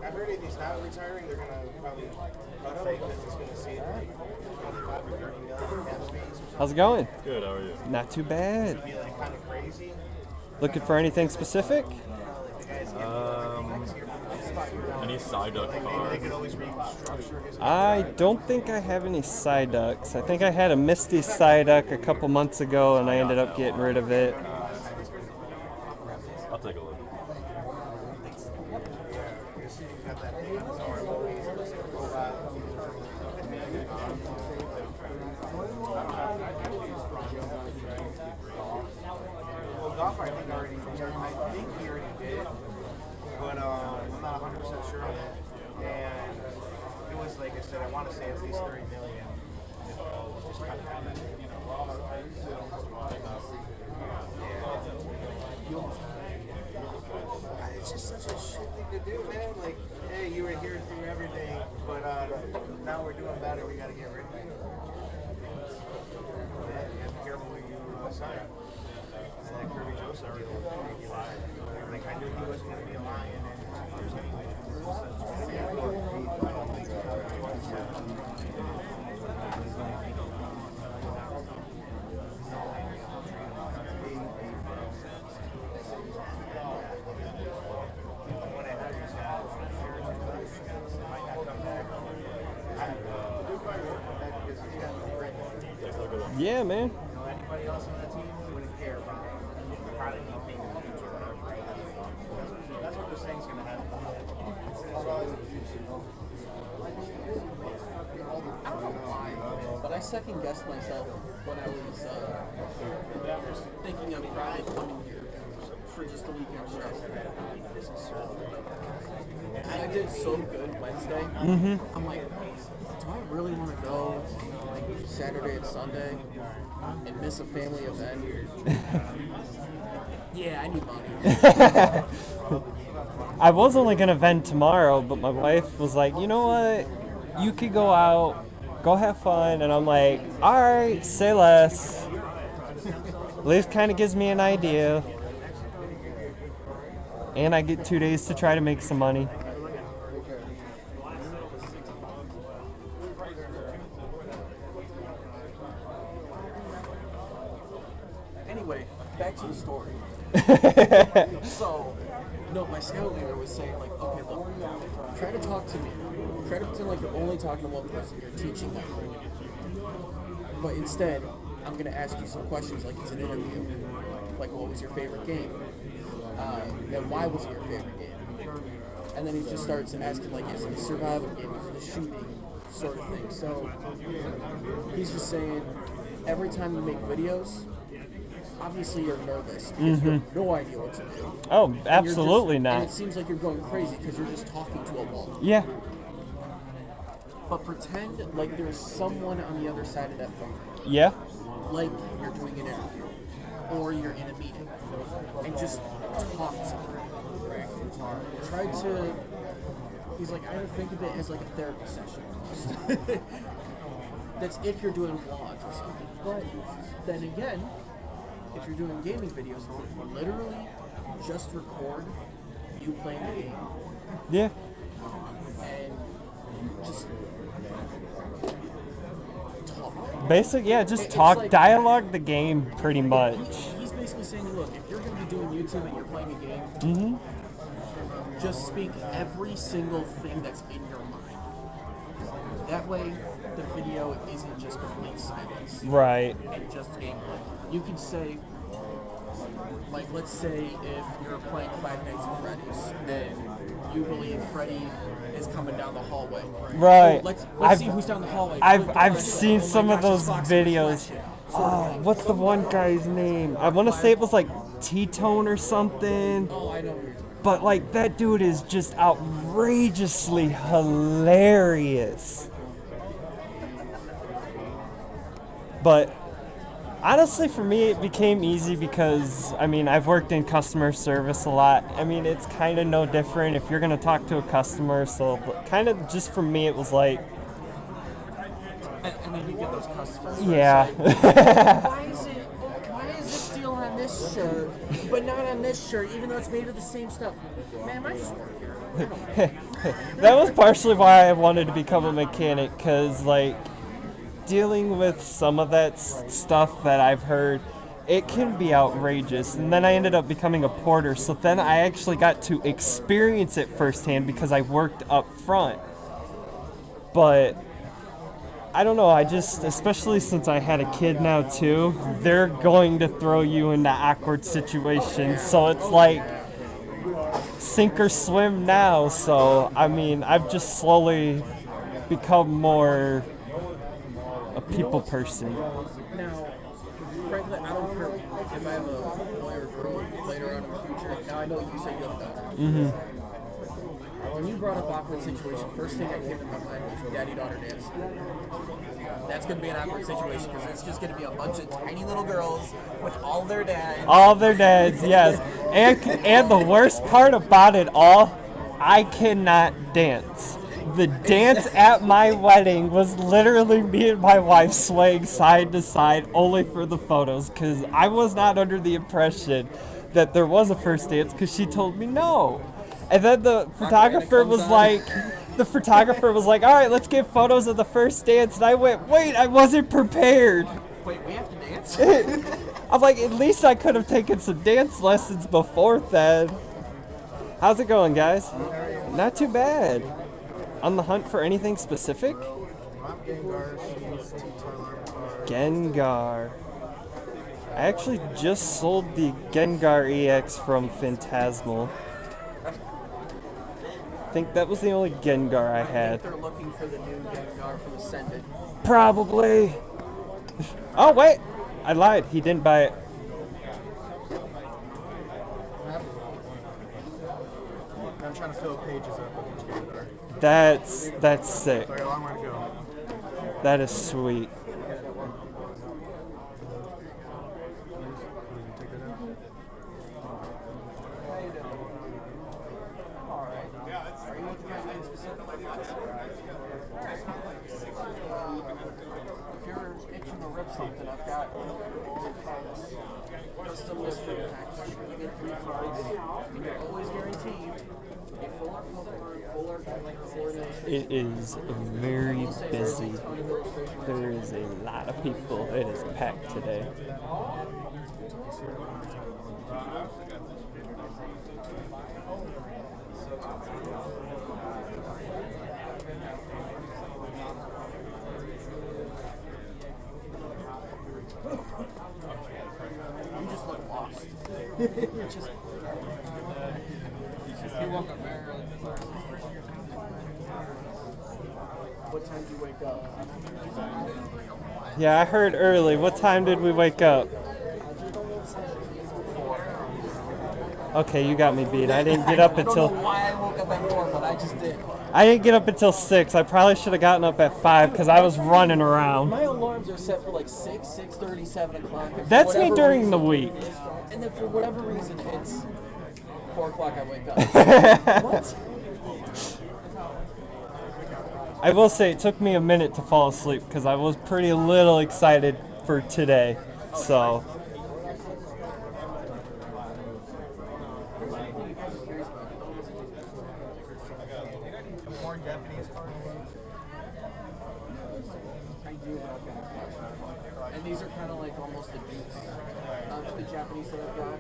I heard if he's not retiring, they're going to probably cut him because he's going to see it like 25 or 30 million cap space or something. How's it going? Good, how are you? Not too bad. It'd be like kind of crazy. Looking for anything specific? Any Psyduck They cards? could always restructure his I don't think I have any Psyducks. I think I had a Misty Psyduck a couple months ago and I ended up getting rid of it. I'll take a look. Well, golf, I think he already did, but I'm not 100% sure on it. And it was like I said, I want to say at least 30 million. Just kind of, it's just such a shit thing to do, man. Like, hey, you were here through everything, but now we're doing better. We got to get rid of you. Yeah, you have to be careful who you sign. And then Kirby Joseph already told me, like, I knew he wasn't going to be a Lion in 2 years anyway. Yeah, man. Anybody else on that team wouldn't care about probably not being in the future or whatever. That's what they're saying is going to happen. I don't know why, but I second guessed myself when I was thinking of probably coming here. for just the weekend show. And I did so good Wednesday. I'm like, do I really want to go like Saturday and Sunday and miss a family event? Yeah, I need money. I was only gonna vent tomorrow, but my wife was like, you know what? You could go out, go have fun, and I'm like, all right, say less. At least kind of gives me an idea. And I get 2 days to try to make some money. Anyway, back to the story. So, no, my scout leader was saying, like, okay, look, try to talk to me. Try to pretend like you're only talking to one person, you're teaching them. But instead, I'm going to ask you some questions like it's an interview. Like, what was your favorite game? And why was it your favorite game? And then he just starts asking, like, is it a survival game? Is it a shooting sort of thing? So, he's just saying, every time you make videos, obviously you're nervous because you have no idea what to do. Oh, absolutely not. And it seems like you're going crazy because you're just talking to a wall. Yeah. But pretend like there's someone on the other side of that phone. Yeah. Like you're doing an interview or you're in a meeting and just talk to them. Try to, he's like, I would think of it as like a therapy session. That's if you're doing vlogs or something. But then again, if you're doing gaming videos, literally just record you playing the game. Yeah. And just talk. Just talk, like, dialogue the game pretty much. He's basically saying, look, if you're going to be doing YouTube and you're playing a game, just speak every single thing that's in your mind. That way, the video isn't just complete silence. Right. And just gameplay. You can say, like, let's say if you're playing Five Nights at Freddy's and you believe Freddy is coming down the hallway. Right. Let's see who's down the hallway. I've seen some of those this box videos. is Oh, what's the one guy's name? I want to say it was like T-Tone or something. Oh, I know what you're talking But like that dude is just outrageously hilarious. But honestly, for me, it became easy because, I mean, I've worked in customer service a lot. I mean, it's kind of no different if you're going to talk to a customer. So kind of just for me, it was like, And then you get those customers. yeah. Why is this deal on this shirt, but not on this shirt, even though it's made of the same stuff? Man, I just work here. I don't know. That was partially why I wanted to become a mechanic, because, like, dealing with some of that stuff that I've heard, it can be outrageous. And then I ended up becoming a porter, so then I actually got to experience it firsthand because I worked up front. But I don't know, I just, especially since I had a kid now too, they're going to throw you into awkward situations. So it's like sink or swim now. So, I mean, I've just slowly become more a people person. Now, frankly, I don't care if I have a boy or girl later on in the future. Now, I know you said you have a daughter. When you brought up awkward situation, first thing that came to my mind was daddy-daughter dance. That's going to be an awkward situation because it's just going to be a bunch of tiny little girls with all their dads. All their dads, yes. And the worst part about it all, I cannot dance. The dance at my wedding was literally me and my wife swaying side to side only for the photos, because I was not under the impression that there was a first dance because she told me no. And then the photographer was like, all right, let's get photos of the first dance. And I went, wait, I wasn't prepared. Wait, we have to dance? I'm like, at least I could have taken some dance lessons before then. How's it going, guys? Not too bad. On the hunt for anything specific? Gengar. I actually just sold the Gengar EX from Phantasmal. I think that was the only Gengar I had. They're looking for the new Gengar from Ascended. Probably. Oh, wait. I lied. He didn't buy it. I'm trying to fill pages up with each game better. That's sick. So I got a long way to go. That is sweet. Take that out. If you're itching to rip something, I've got custom mystery packs. You get 3 cards, and you're always guaranteed a fuller cover, fuller coordination. It is very busy. There is a lot of people. It is packed today. You just look lost. What time do you wake up? Yeah, I heard early. What time did we wake up? Okay, you got me beat. I didn't get up I don't until know why I woke up at 4, but I just did. I didn't get up until 6. I probably should have gotten up at 5 because I was running around. My alarms are set for like 6, 6:30, 7 o'clock. and for That's me whatever during the reason- week. And then for whatever reason, it's 4 o'clock I wake up. What? I will say it took me a minute to fall asleep because I was pretty little excited for today. So, More Japanese cards. I do, but I've got a collection. And these are kind of like almost the dupes of the Japanese that I've got.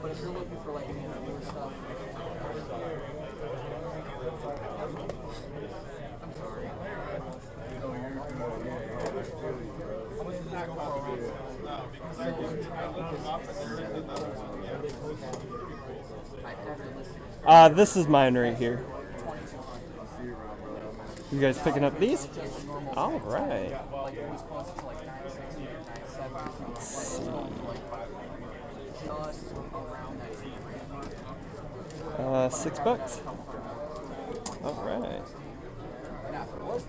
But if you're looking for like any of the newer stuff, I'm sorry. How much does this go for? I have to listen. this is mine right here. You guys picking up these? All right. Like it was close to like 960 or 970. Let's see. Just around that range. $6. All right. Now, if it was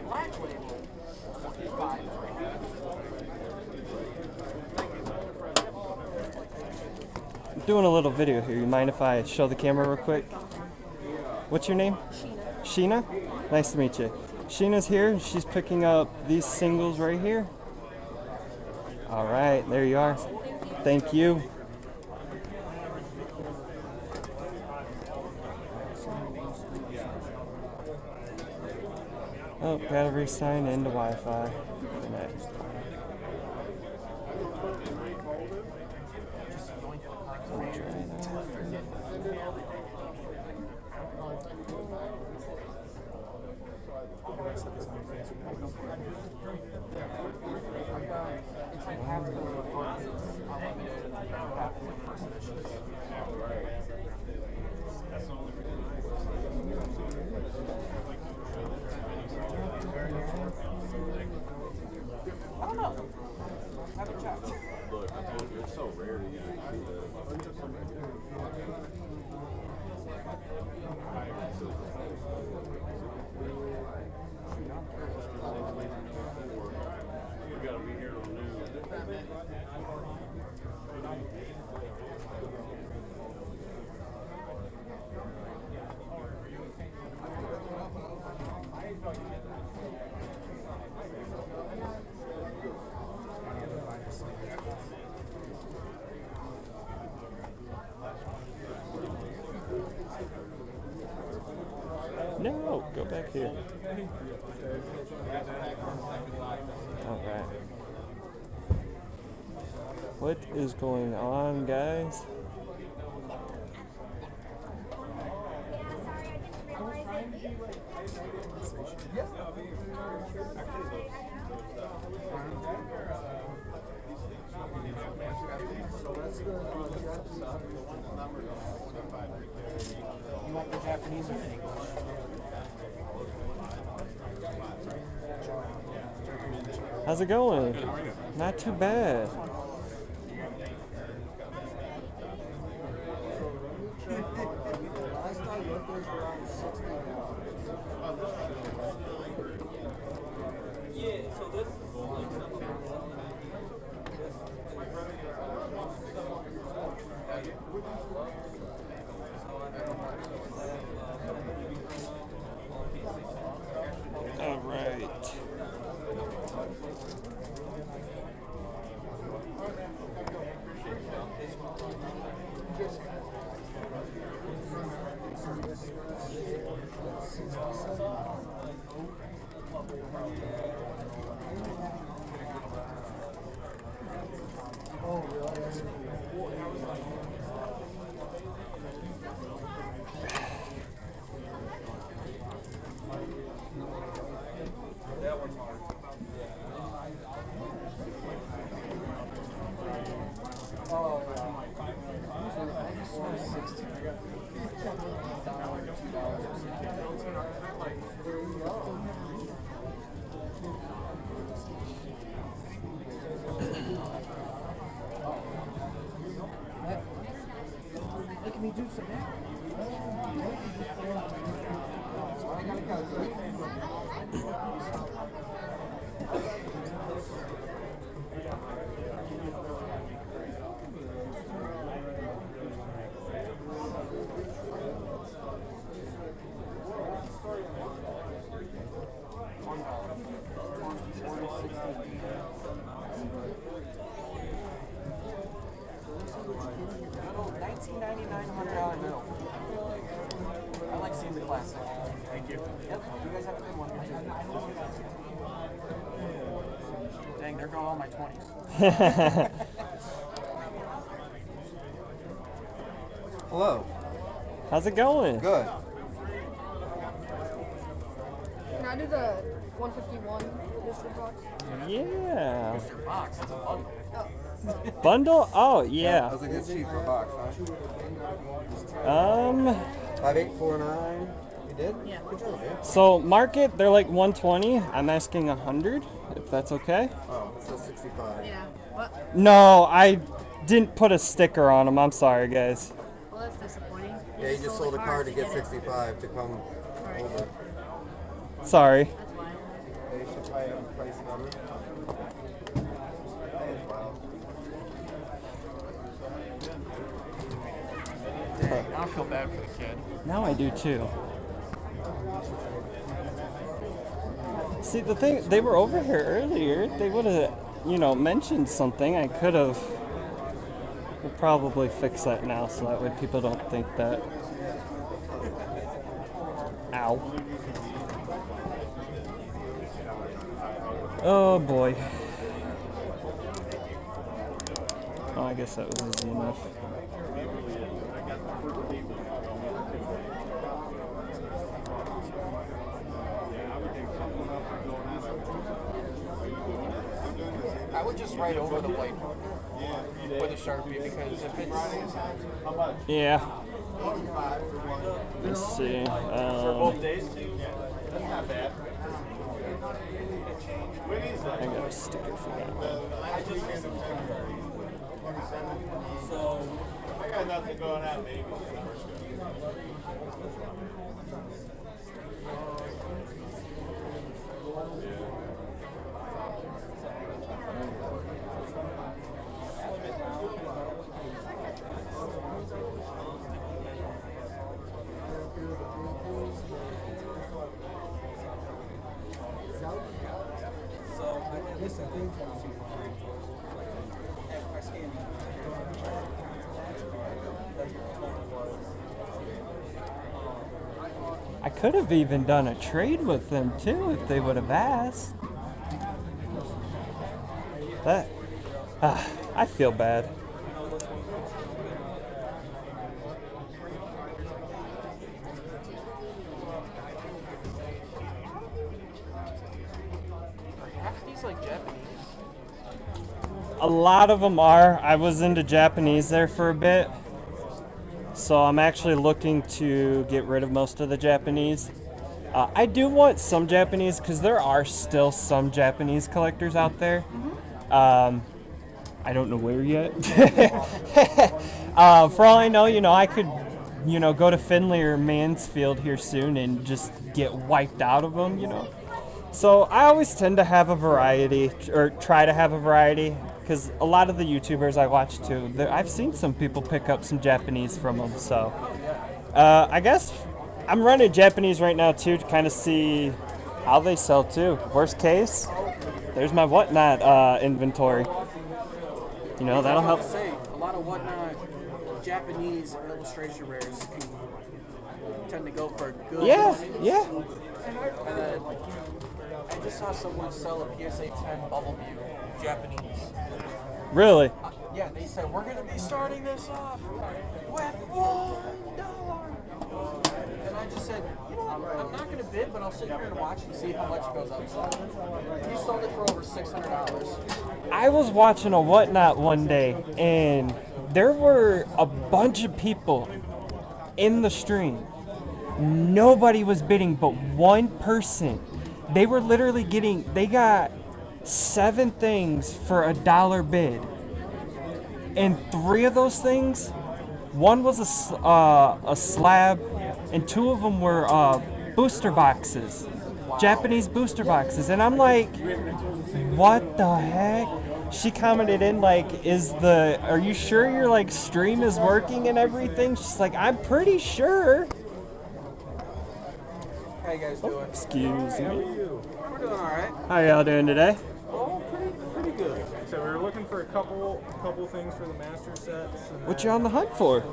black label, 25. I'm doing a little video here. You mind if I show the camera real quick? What's your name? Sheena. Nice to meet you. Sheena's here. She's picking up these singles right here. All right, there you are. Thank you. Oh, gotta re-sign into Wi-Fi. Next. It's like half the book is unlimited and half is like first edition. I don't know. Haven't checked. Look, I told you, it's so rare to get see that. We gotta be here on noon. No, go back here. All right. What is going on, guys? You want the Japanese or the English? How's it going? Not too bad. There's around 60 now. All right. Making me do some $100 bill. I like seeing the classic. Thank you. Yep. You guys have a good one. Dang, there go all my 20s. Hello. How's it going? Good. Can I do the 151 mystery box? Yeah. Mr. Box, that's a bundle. Bundle? Oh, yeah. That was a good cheap for a box, huh? 5849. You did? Yeah. Good job, man. So market, they're like 120. I'm asking 100, if that's okay. Oh, it says 65. Yeah. What? No, I didn't put a sticker on them. I'm sorry, guys. Well, that's disappointing. Yeah, you just sold a card to get 65 to come over. Sorry. That's why. They should probably have a price better. Dang, I feel bad for the kid. Now I do too. See, the thing, they were over here earlier. They would have, mentioned something. I could have. We'll probably fix that now so that way people don't think that. Ow. Oh boy. Oh, I guess that was easy enough. I would just write over the whiteboard with a Sharpie because if it's... Yeah. Let's see. I got a sticker for that one. So, I got nothing going on, maybe. I could have even done a trade with them too if they would have asked. That, I feel bad. Half of these like Japanese. A lot of them are. I was into Japanese there for a bit. So I'm actually looking to get rid of most of the Japanese. I do want some Japanese because there are still some Japanese collectors out there. I don't know where yet. For all I know, I could you know, go to Findlay or Mansfield here soon and just get wiped out of them, you know. So I always tend to have a variety, or try to have a variety, because a lot of the YouTubers I watch too, I've seen some people pick up some Japanese from them. So I guess I'm running Japanese right now too to kind of see how they sell too. Worst case, there's my Whatnot inventory. You know, that'll help. Say, a lot of Whatnot Japanese illustration rares can tend to go for good. Yeah, yeah. And then I just saw someone sell a PSA 10 Bubble View Japanese. Really? Yeah, they said we're gonna be starting this off with $1. And I just said, you know what, I'm not gonna bid, but I'll sit here and watch and see how much it goes up. So he sold it for over $600. I was watching a Whatnot one day, and there were a bunch of people in the stream. Nobody was bidding but one person. They were literally they got 7 things for $1 bid. And 3 of those things, one was a slab, and 2 of them were booster boxes. Japanese booster boxes. And I'm like, what the heck? She commented in like, are you sure your like stream is working and everything? She's like, I'm pretty sure. How you guys doing? Excuse me. We're doing alright. How y'all doing today? Oh, pretty good. So we were looking for a couple things for the master sets. And What you on the hunt for?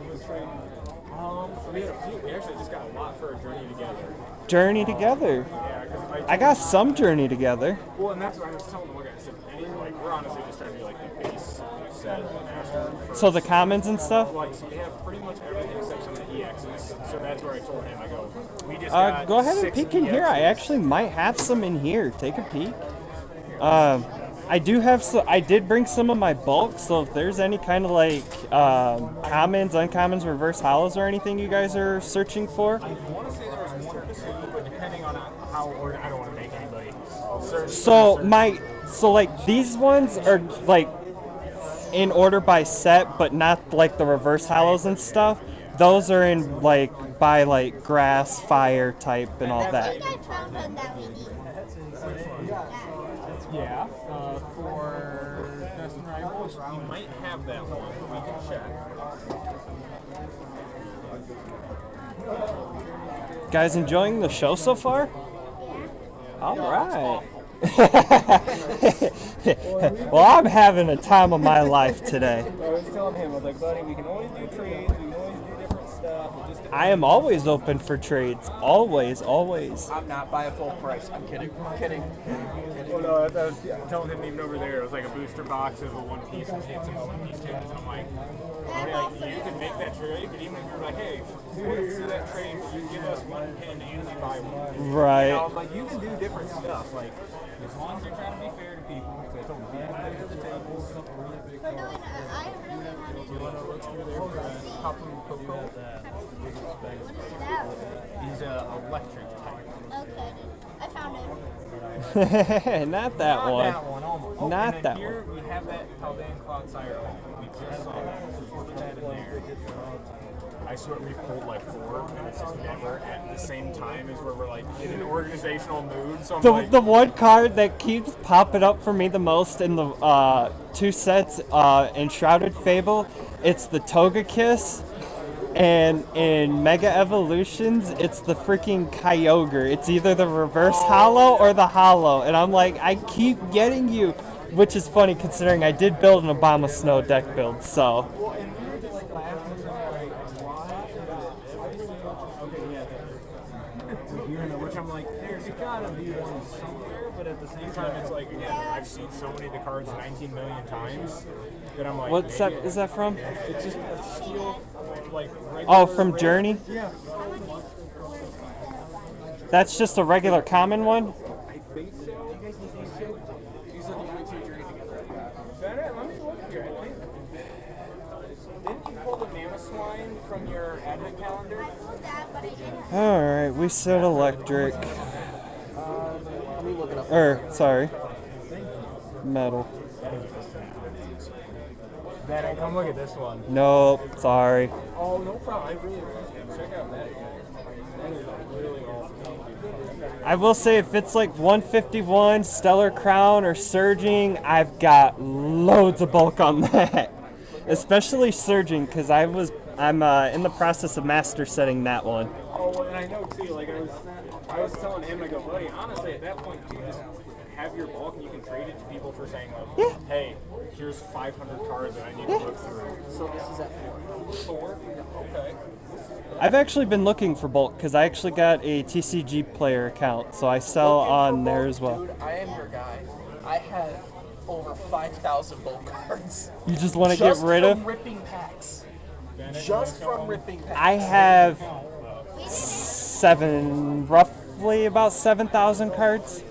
we had a few. We actually just got a lot for a journey together. Journey Together. Yeah, because I got some Journey Together. Well, and that's what I was telling the one guy. I said, like, we're honestly just trying to do like the base set of the master. So the commons and stuff? Like, so we have pretty much everything except some of the EXs. So that's where I told him, I go, we just got Go ahead and 6 peek in here. I EXs. actually might have some in here. Take a peek. I do have I did bring some of my bulk, so if there's any kind of like commons, uncommons, reverse hollows, or anything you guys are searching for. I want to say there was 1 or 2, but depending on how, or I don't want to make anybody search. So like these ones are like in order by set, but not like the reverse hollows and stuff. Those are in like by like grass, fire type, and all that. Yeah, for Dustin Rivals, you might have that one. We can check. Guys, enjoying the show so far? All right. Well, I'm having a time of my life today. I was telling him, I was like, buddy, we can always do trades, we can always do different stuff. It just I am always open for trades. Always, always. I'm not by a full price. I'm kidding. Kidding. well, no, I was telling him even over there, it was like a booster box of a one piece and he had some one piece too. And I'm like, you could make that trade. You could even if you were like, hey, we'll do that trade, you give us 1 pin and we buy 1. Right. You know, like, you can do different stuff. Like, as long as you're trying to be fair to people, because I told them, yeah, at the table, something really big. But no, I really wanted You want to look through there for Pop and Coco? What is that? He's an electric type. Okay, I found it. Not that one. That one, almost. Not and then that here we have that Haldane Cloud Siren. We just saw that. So put that in there. I swear we've pulled like 4, and it's just never at the same time as where we're like in an organizational mood. So I'm like, The one card that keeps popping up for me the most in the 2 sets in Shrouded Fable, it's the Toga Kiss, and in Mega Evolutions, it's the freaking Kyogre. It's either the reverse hollow or the hollow, and I'm like, I keep getting you, which is funny considering I did build an Obama Snow deck build, so. well, and we were just like laughing and like, why should which I'm like, there's gotta be one somewhere, but at the same time, it's like, again, I've seen so many of the cards 19 million times that I'm like, What set maybe is that from? it's just a steel, like, regular Oh, from red- Journey? Yeah. That's just a regular common one? I think so. These are the only 2 Journey Together. Is that it? Let me look here. I think. Didn't you pull the Mamoswine from your advent calendar? I pulled that, but I didn't. Alright, we said electric. Let me look it up. Sorry. Metal. Dad, come look at this one. Nope, sorry. Oh, no problem. I really appreciate it. Check out that guy. That is a really awesome. I will say if it's like 151, Stellar Crown, or Surging, I've got loads of bulk on that. Especially Surging, because I'm in the process of master setting that one. Oh, well, and I know too. Like I was telling him, I go, buddy. Honestly, at that point, you just have your bulk and you can trade it to people for saying, like, Yeah. hey, here's 500 cards that I need to look through. So this is at 4. 4? Okay. I've actually been looking for bulk because I actually got a TCG player account, so I sell on there as well. Dude, I am your guy. I have over 5,000 bulk cards. You just want to get rid of? Ripping packs. Just from ripping packs. I have roughly about 7,000 cards.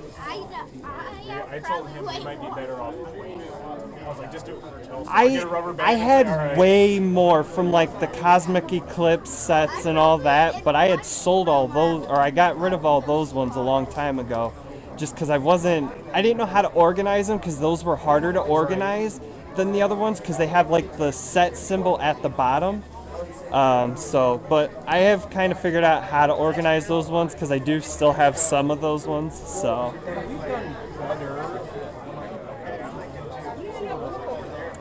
I told him he might be better off. I was like, just do it for yourself. I had way more from like the Cosmic Eclipse sets and all that, but I had sold all those, or I got rid of all those ones a long time ago, just because I didn't know how to organize them, because those were harder to organize than the other ones, because they have like the set symbol at the bottom. But I have kind of figured out how to organize those ones, because I do still have some of those ones, so.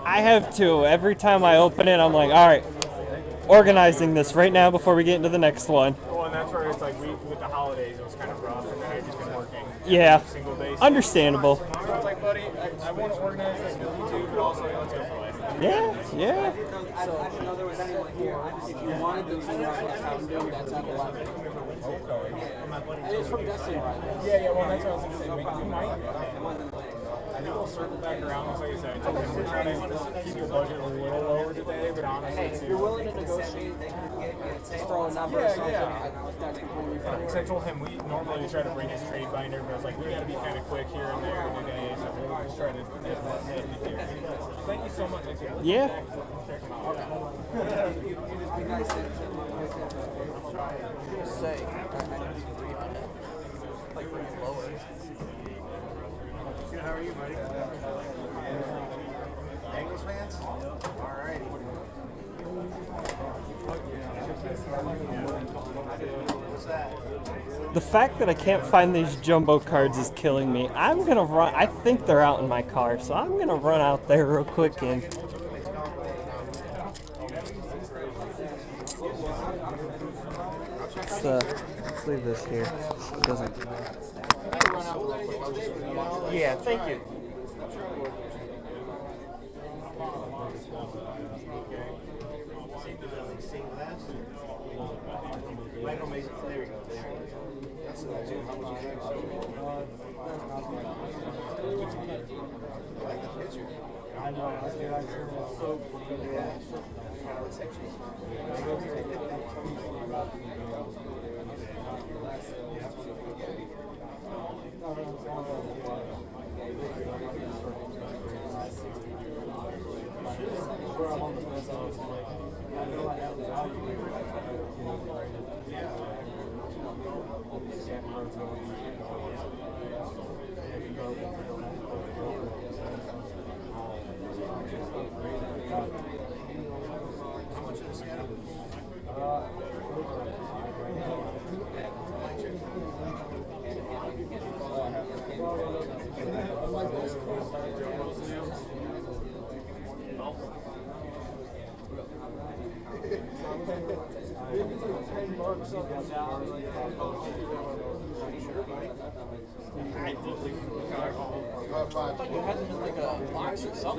I have too. Every time I open it, I'm like, all right, organizing this right now before we get into the next one. Well, and that's where it's like with the holidays, it was kind of rough, and then I've just been working single days. Understandable. So it's like, buddy, I want to organize this with you too, but also let's go play. Yeah. So, if you wanted the 2 rounds pounding, that's at 11. And it's from Destiny, right? Yeah, well, that's what I was going to say. We might. I think we'll circle back around. Like I said, I told him we're trying to keep your budget a little lower today, but honestly, Hey, if you're willing to negotiate, just throw a number or something. That's completely fine. Because I told him we normally try to bring his trade binder, but I was like, we got to be kind of quick here and there today, so we'll just try to get that here. Thank you so much. Yeah. Check him out. Say, I agree on it. Like, bring it lower. How are you, buddy? Bengals fans? Alrighty. What's that? The fact that I can't find these jumbo cards is killing me. I'm gonna run. I think they're out in my car, so I'm gonna run out there real quick and. Let's leave this here. It doesn't. Yeah, thank you. There we go. That's the next one. I like the picture. I know.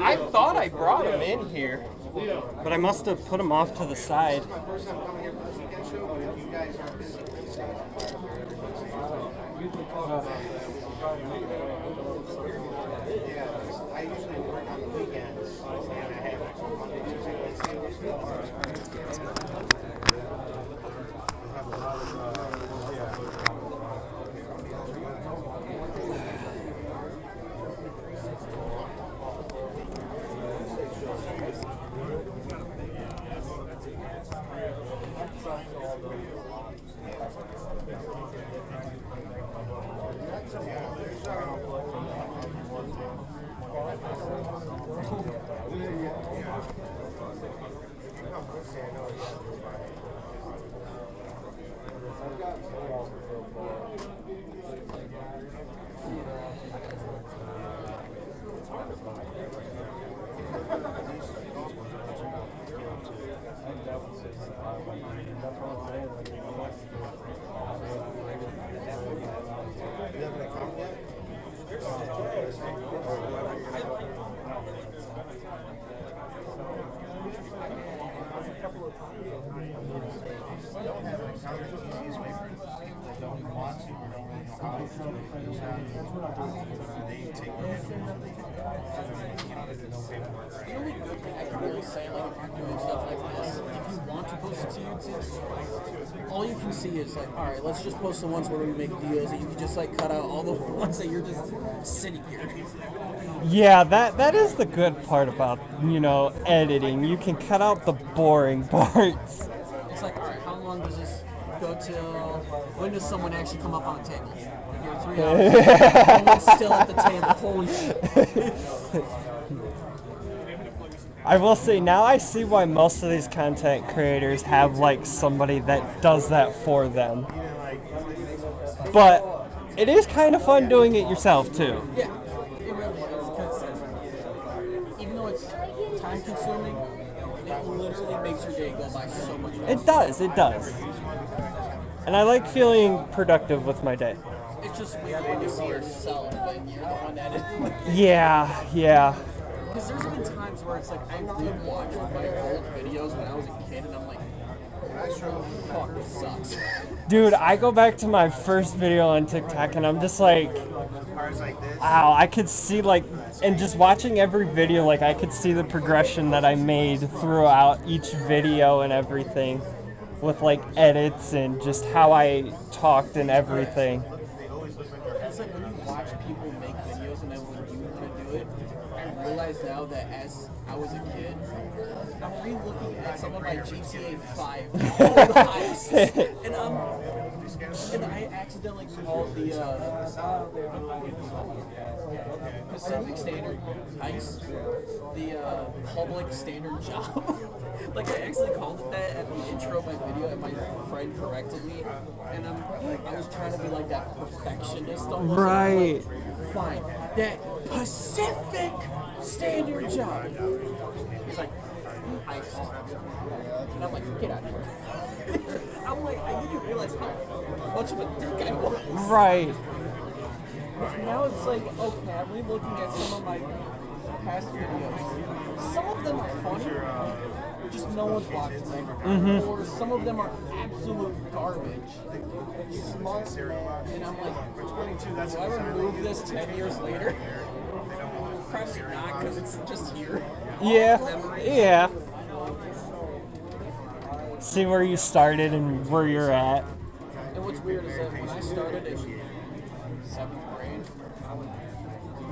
I thought I brought them in here, but I must have put them off to the side. I usually work on the weekends, and I have Monday, Tuesday, Wednesday, The only good thing I can really say, like, if you're doing stuff like this, if you want to post it to YouTube, all you can see is, like, alright, let's just post the ones where we make deals, and you can just, like, cut out all the ones that you're just sitting here. Yeah, that is the good part about, you know, editing. You can cut out the boring parts. It's like, alright, how long does this go till? When does someone actually come up on the table? You're 3 hours. No one's still at the table. Holy shit. I will say, now I see why most of these content creators have, like, somebody that does that for them. But it is kind of fun doing it yourself, too. Yeah, it really is. Because even though it's time consuming, it literally makes your day go by so much faster. It does. And I like feeling productive with my day. It's just weird when you see yourself and you're the one editing. Yeah. Because there's been times where it's like I rewatch my old videos when I was a kid and I'm like, fuck, this sucks. Dude, I go back to my first video on TikTok and I'm just like, wow, I could see, like, and just watching every video, like, I could see the progression that I made throughout each video and everything with, like, edits and just how I talked and everything. It's like when you watch people make videos and then when you want to do it, I realize now that as I was a kid, I'm re-looking at some of my GTA 5 old heists, and I accidentally called the Pacific Standard heist the public standard job. Like, I actually called it that at the intro of my video, and my friend corrected me, and I was trying to be like that perfectionist almost. Right. Like, fine, that Pacific Standard job. He's like, heist. And I'm like, get out of here. I'm like, I didn't realize how much of a dick I was. Right. Now it's like, okay, I'm re-looking at some of my past videos. Some of them are funny, just no one's watching them. Mm-hmm. Or some of them are absolute garbage. Smart. And I'm like, do I remove this 10 years later? Probably not, because it's just here. Yeah. See where you started and where you're at. And what's weird is that when I started in 7th grade,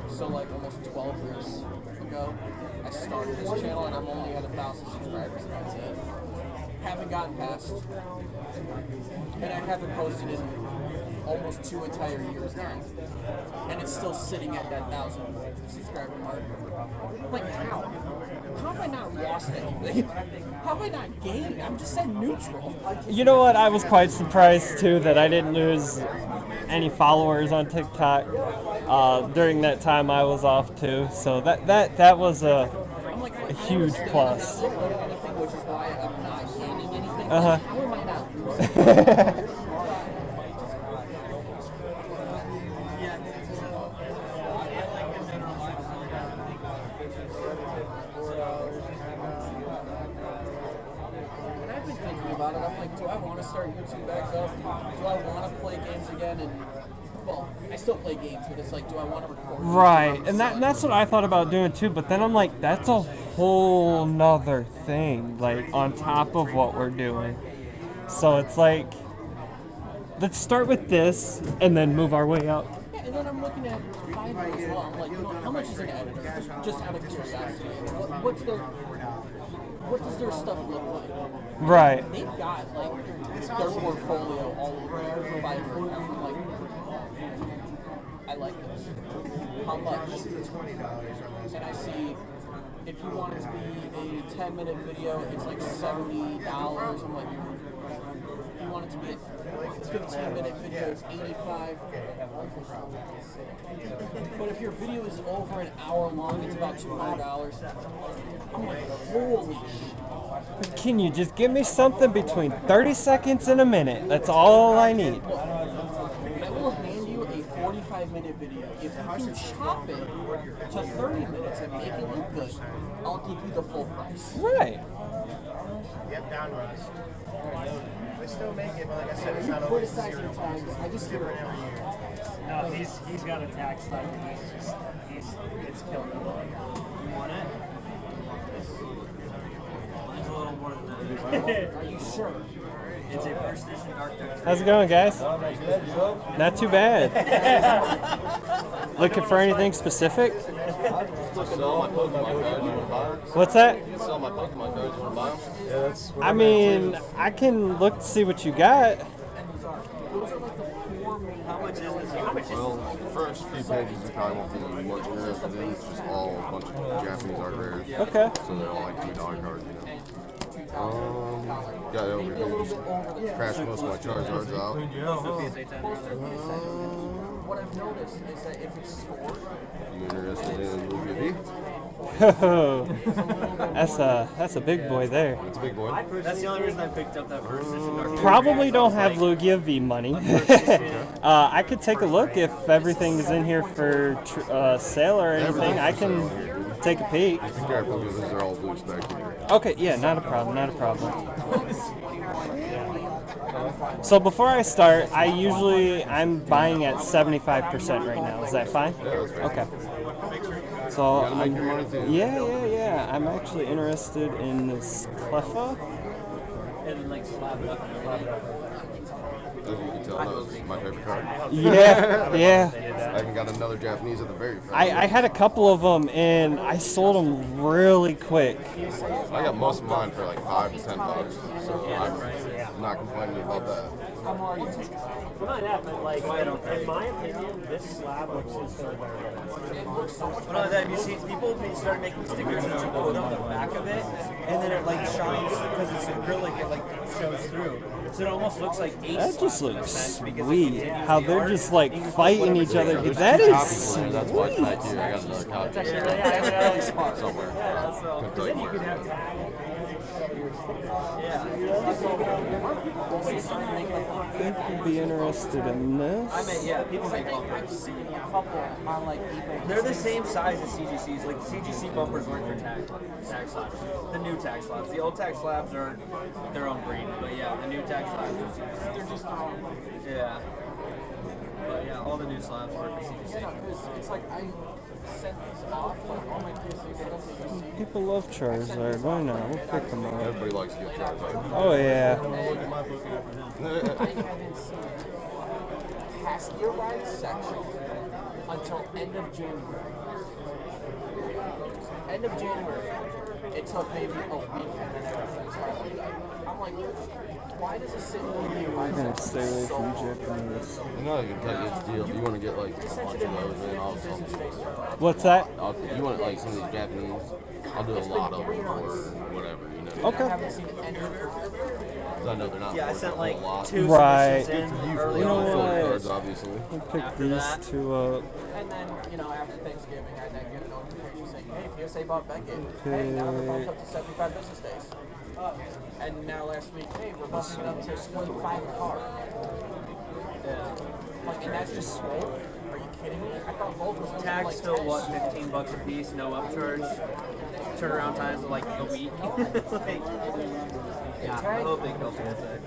so like almost 12 years ago, I started this channel and I'm only at 1,000 subscribers and that's it. Haven't gotten past, and I haven't posted in almost 2 entire years now. And it's still sitting at that 1,000 subscriber mark. Like, how? How have I not lost anything? How have I not gained? I'm just at neutral. You know what? I was quite surprised too that I didn't lose any followers on TikTok. During that time I was off too, so that was a huge plus. I'm not losing anything, which is why I'm not gaining anything. Uh-huh. How am I not losing? And I've been thinking about it. I'm like, do I want to start YouTube back up? Do I want to play games again? And well, I still play games, but it's like, do I want to record? Right, and that's what I thought about doing too, but then I'm like, that's a whole nother thing, like, on top of what we're doing. So it's like, let's start with this, and then move our way up. Yeah, and then I'm looking at Fiverr as well. I'm like, you know, how much is an editor? Just out of curiosity. What does their stuff look like? Right. They've got, like, their portfolio all over their Fiverr account. I'm like, I like this. How much? And I see, if you want it to be a 10-minute video, it's like $70. I'm like, if you want it to be a 15-minute video, it's $85. But if your video is over an hour long, it's about $200. I'm like, holy shit. Can you just give me something between 30 seconds and a minute? That's all I need. I will hand you a 45-minute video. If you can chop it to 30 minutes and make it look good, I'll give you the full price. Right. Yep, down runs. They still make it, but like I said, it's not always zero. I just give it every year. No, he's got a tax like it's killing him. You want it? Mine's a little more than that. Are you sure? It's a first edition Dark Deck. How's it going, guys? Not too bad. Looking for anything specific? Sell my Pokemon cards. You want to buy them? What's that? Sell my Pokemon cards. You want to buy them? Yeah, that's what I mean, I can look to see what you got. How much is this? Well, the first few pages you probably won't be much interested in. It's just all a bunch of Japanese art rares. Okay. So they're all like $2 cards, you know. Got it over here. Just crashed most of my Charizards out. What I've noticed is that if it's scored, You interested in Lugia V? That's a big boy there. It's a big boy. That's the only reason I picked up that first edition Dark Deck. Probably don't have Lugia V money. I could take a look if everything is in here for sale or anything. I can take a peek. Be careful because these are all blue specs here. Okay, yeah, not a problem, not a problem. So before I start, I'm buying at 75% right now. Is that fine? Yeah, that's fine. Okay. So Gotta make your money too. yeah. I'm actually interested in this Cleffa. And then like slap it up and slap it up. As you can tell, that was my favorite card. Yeah. I even got another Japanese at the very front. I had a couple of them and I sold them really quick. I got most of mine for like $5 to $10, so I'm not complaining about that. Well, not that, but like, in my opinion, this slab looks instantly better. But not that, you see, people start making stickers that you put on the back of it, and then it like shines because it's acrylic. It like shows through, so it almost looks like ace. That just slabs in a looks sense, because it sweet. continues How the they're art, just like and you put fighting whatever each other. sticker. That Copies is in there, that's why back here I got another copy. That's So, really smart. somewhere. Couldn't tell you where. I think you'd be interested in this. I mean, yeah, people make I've bumpers. seen a couple on like eBay. They're the same size as CGCs. Like CGC bumpers weren't for tag slabs. The new tag slabs. The old tag slabs are their own breed. But yeah, the new tag slabs. They're just Yeah. But yeah, all the new slabs work for CGC. because it's like I sent these off like all my PCs. People love Charizard. Why not? We'll pick them up. Everybody likes to get Charizard. Oh yeah. I haven't seen pasteurized section until end of January. End of January. It took maybe a week and then everything started. I'm like, why does it sit in the I'm gonna stay away from Japanese. You know, you can tell you it's deal. If you want to get like a bunch of those, then What's that? you want like some of these Japanese, I'll do a lot of them or whatever, you know. I Okay. haven't seen any of it. 'Cause I know they're not Yeah, I worth a sent whole like lot. 2 Right. submissions in You early know on. what? cards, obviously. We'll pick After these that- two up. And then, after Thanksgiving, I then get a notification saying, hey, PSA bought Beckett. Hey, now they're bumped up to 75 business days. And now last week, hey, we're bumping it up to 25 a car. Like, and that's just swole? Are you kidding me? I thought both was Tag's like still 10. what, $15 a piece, no upcharge. Turnaround times of like a week. Like, yeah, I hope they kill PSA.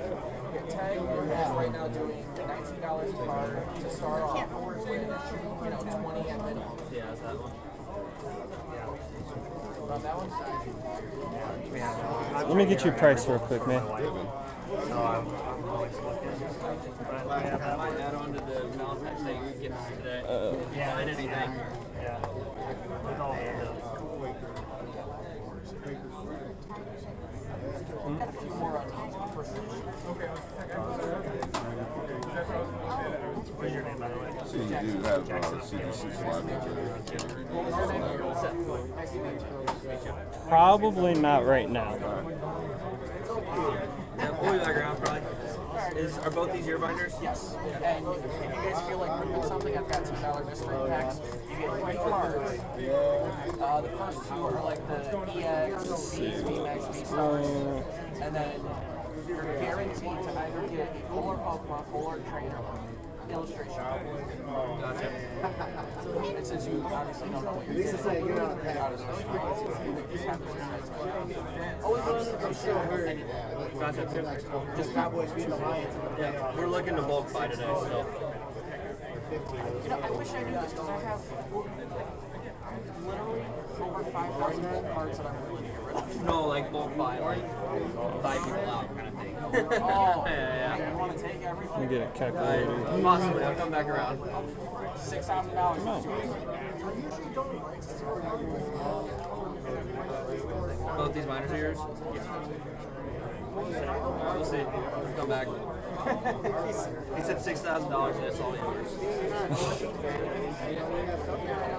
Tag is right now doing $19 a car to start off with, 20 at minimum. Yeah, that's that one. About that one? Let me get your price real quick, man. I might add on to the Valentine's Day gifts today. Yeah, and anything. Yeah. Got a few more on first edition. What's your name, by the way? So you do have CDC slab Probably not right now. Yeah, we'll be back around probably. Are both these your binders? Yes. And if you guys feel like ripping something, I've got $10 mystery packs. You get 3 cards. The first 2 are like the EX, V's, VMAX, V-Stars. And then you're guaranteed to either get a full art Pokemon, full art trainer, illustration. Gotcha. And since you obviously don't know what you're getting, you're not out of the street. Just have this nice always anything. Gotcha. Just Cowboys beat the Lions. Yeah, we're looking to bulk buy today, so. You know, I wish I knew this because I have literally over 5,000 bulk cards that I'm willing to get rid of. No, like bulk buy, like buy people out kind of thing. Oh, yeah. You want to take everything? Let me get a calculator. Possibly, I'll come back around. $6,000. Both these miners are yours? We'll see. Come back. He said $6,000 and it's all yours.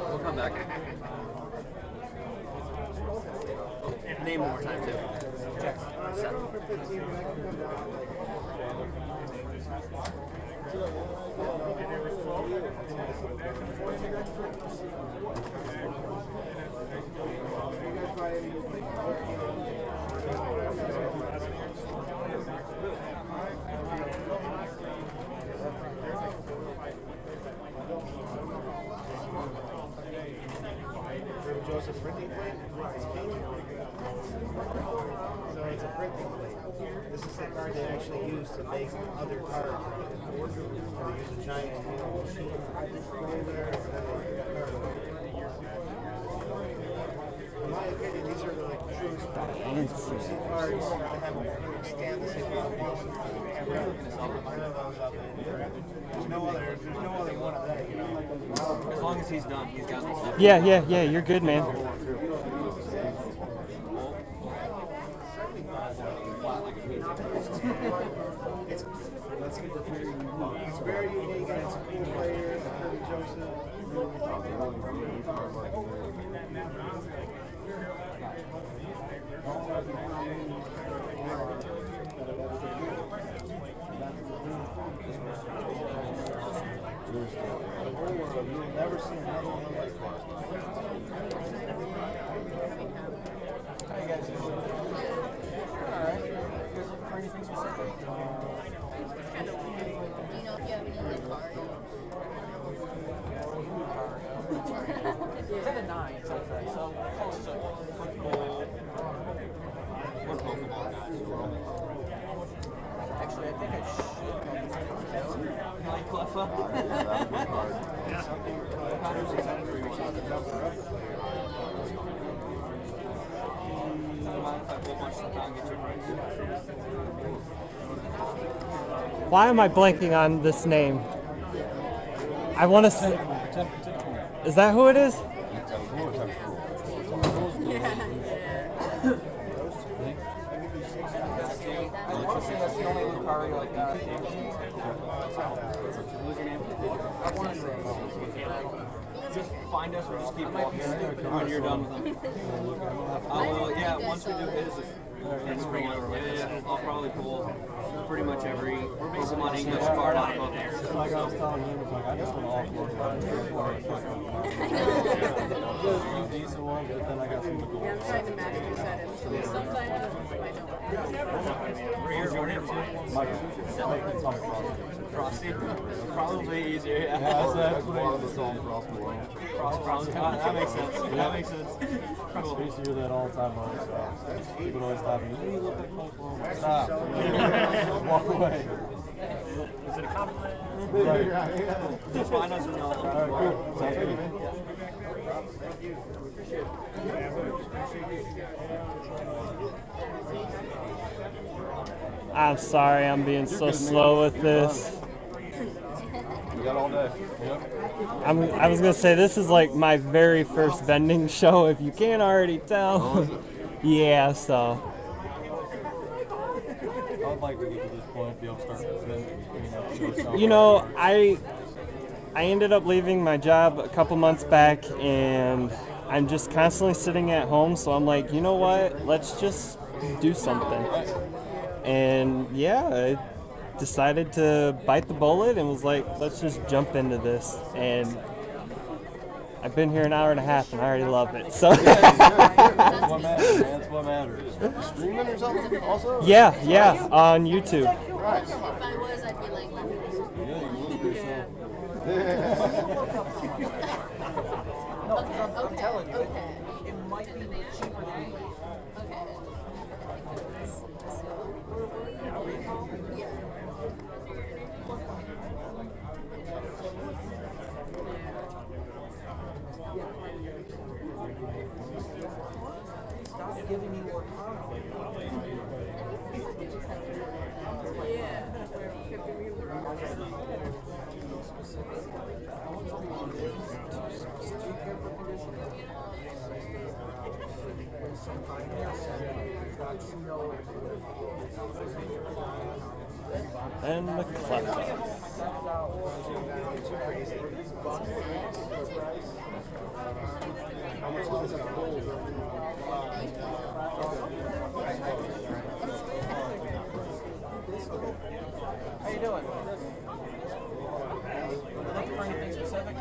We'll come back. Name one more time, too. Seven. Joseph printing plate. It's pink. So it's a printing plate. This is the card they actually use to make other cards. They use a giant machine over there, and then they card over. In my opinion, these are the truest cards that have a stand the same There's no other one of that, you know. As long as he's done, he's got no stuff. Yeah, you're good, man. It's very unique, and it's a cool player, Kirby Joseph. You'll never see another one like that. How you guys doing? Alright. You guys looking for anything specific? Do you know if you have any cards? It's at a 9, so close to Actually, I think I should. Like Cleffa? Why am I blanking on this name? I want to. Is that who it is? That's the only Lucario like that. I want to say. Just find us or just keep walking when you're done with them. Yeah, once we do his, just bring it over. Yeah, I'll probably pull pretty much every Pokemon English card out of there. Like I was telling him, it's like I just want to offload decent ones, but then I got some good ones. I'm trying to match these items. Sometimes I don't. We're here for him too. Frosty? Probably easier, yeah. That's what That makes sense. That makes sense. Cool. I used to hear that all the time on this stuff. People always stop me. Hey, you look like Pokemon. Stop. Walk away. Is it a compliment? Right. Just find us and All right, cool. Sounds good, man. I'm sorry, I'm being so slow with this. You got all day. Yep. I was gonna say this is like my very first vending show, if you can't already tell. Yeah, so. Oh, I'd like to get to this point, be able to start shows. You know, I ended up leaving my job a couple months back, and I'm just constantly sitting at home. So I'm like, you know what? Let's just do something. And yeah, I decided to bite the bullet and was like, let's just jump into this. And I've been here an hour and a half, and I already love it. So. That's what matters, man. That's what matters. Streaming or something also? Yeah, on YouTube. Nice. If I was, I'd be like, Yeah, you look for yourself. No, because I'm telling you, it might be cheaper than you. Stop giving me more time. And the clef. How you doing? Looking for anything specific?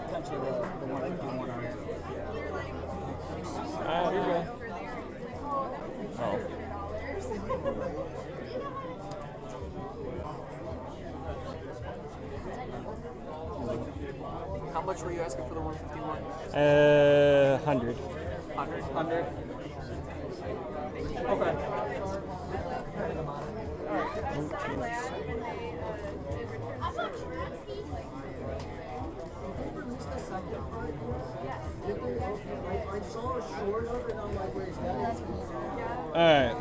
Potentially the 151 on it. You're good. Oh. How much were you asking for the 151? 100. 100? Okay. Alright,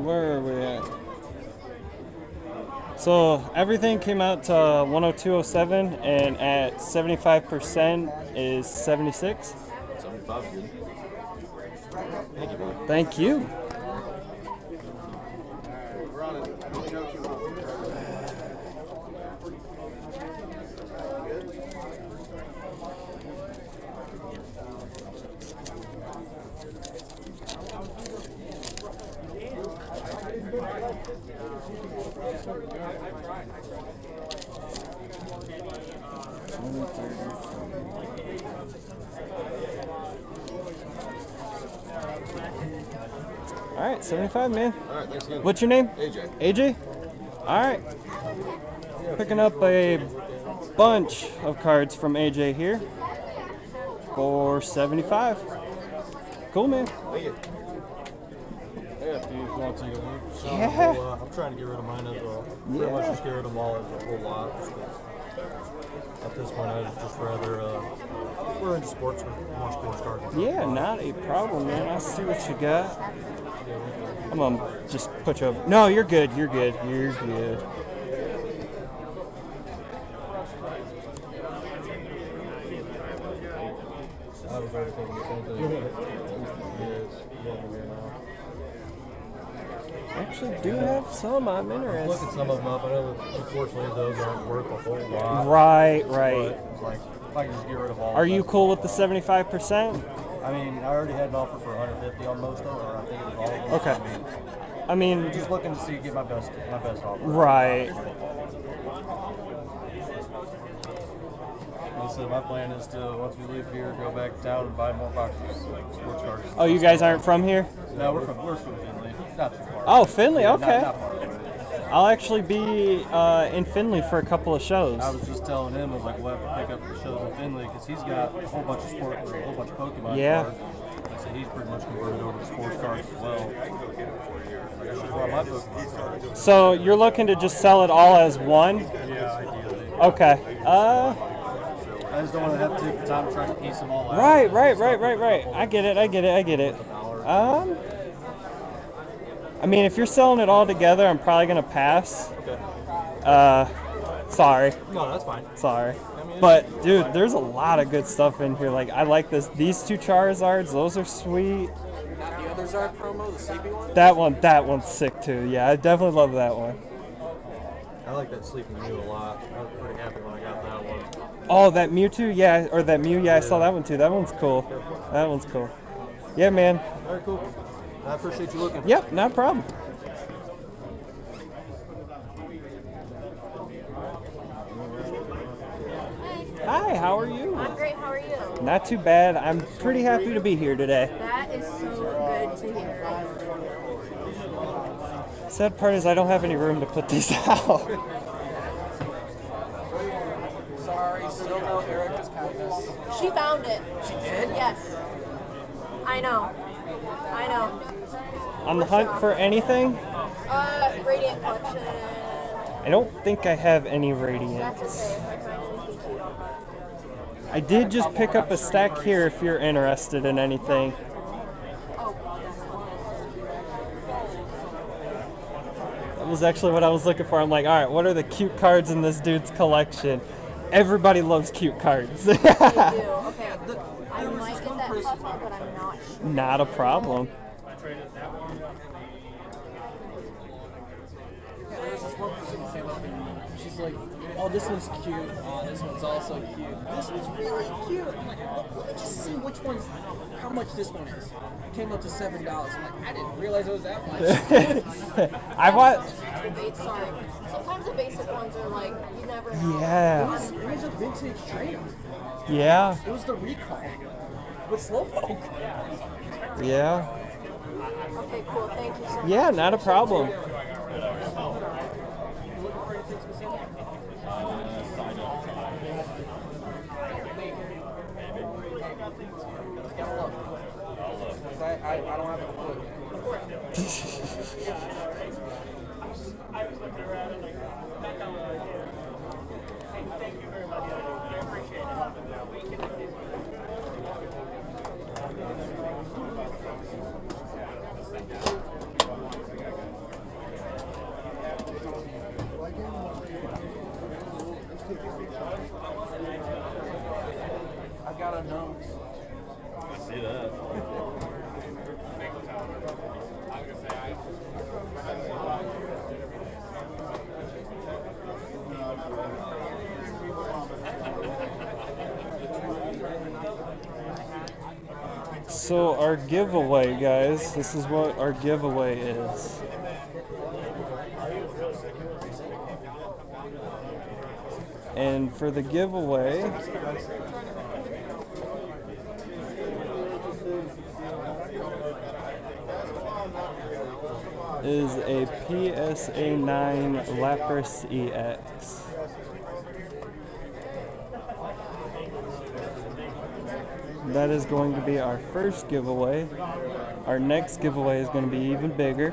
where are we at? So everything came out to 102.07, and at 75% is 76. 75 is good. Thank you, brother. Thank you. All right, 75, man. All right, thanks again. What's your name? AJ. AJ? All right. Picking up a bunch of cards from AJ here for 75. Cool, man. Thank you. Yeah, if you want to take a look. So Yeah. I'm trying to get rid of mine as well. Pretty much just get rid of them all as a whole lot. At this point, I'd just rather, we're into sports, more sports cards. Yeah, not a problem, man. I see what you got. I'm gonna just put you over. No, you're good. You're good. You're good. I was already thinking the same thing. Yes, I actually do have some. I'm interested. Look at some of them up. I know that unfortunately those aren't worth a whole lot. Right. But, like, if I can just get rid of all. Are you cool with the 75%? I mean, I already had an offer for 150 on most of them, or I think it was all of them. Okay. I mean, just looking to see get my best offer. Right. Like I said, my plan is to, once we leave here, go back down and buy more boxes, like sports cards. Oh, you guys aren't from here? No, we're from Finley. Not too far. Oh, Finley, Yeah, okay. Not far away. I'll actually be in Finley for a couple of shows. I was just telling him, I was like, we'll have to pick up the shows in Finley because he's got a whole bunch of Pokemon cards. I said he's pretty much converted over to sports cards as well. Like, I should buy my Pokemon cards. So you're looking to just sell it all as one? Yeah, ideally. Okay. I just don't want to have to take the time to try to piece them all out. Right. I get it. I mean, if you're selling it all together, I'm probably gonna pass. Okay. Sorry. No, that's fine. Sorry. But dude, there's a lot of good stuff in here. Like I like this. These two Charizards, those are sweet. Not the other Charizard promo, the sleepy one? That one's sick too. Yeah, I definitely love that one. I like that Sleeping Mew a lot. I was pretty happy when I got that one. Oh, that Mewtwo, yeah, or that Mew, yeah, I saw that one too. That one's cool. That one's cool. Yeah, man. All right, cool. I appreciate you looking. Yep, no problem. Hi, how are you? I'm great, how are you? Not too bad. I'm pretty happy to be here today. That is so good to hear. Sad part is I don't have any room to put these out. Sorry, still no Erica's kindness. She found it. She did? Yes. I know. I know. On the hunt for anything? Radiant Collection. I don't think I have any That's Radiance. okay. My friends can keep you. I did just pick up a stack here if you're interested in anything. That was actually what I was looking for. I'm like, all right, what are the cute cards in this dude's collection? Everybody loves cute cards. They do. Okay. I might get that Huffle, but I'm not sure. Not a problem. Yeah, there was this one person who came up and she's like, oh, this one's cute. Oh, this one's also cute. This one's really cute. I'm like, let me just see which one's, how much this one is. It came up to $7. I'm like, I didn't realize it was that much. I want. Sorry. Sometimes the basic ones are like, you never know. Yeah. It was a vintage trainer. Yeah. It was the recall with Slowpoke. Yeah. Okay, cool. Thank you so much. Yeah, not a problem. I don't have a clue. I got a nose. I see that. So our giveaway, guys, this is what our giveaway is. And for the giveaway, is a PSA 9 Lapras EX. That is going to be our first giveaway. Our next giveaway is going to be even bigger.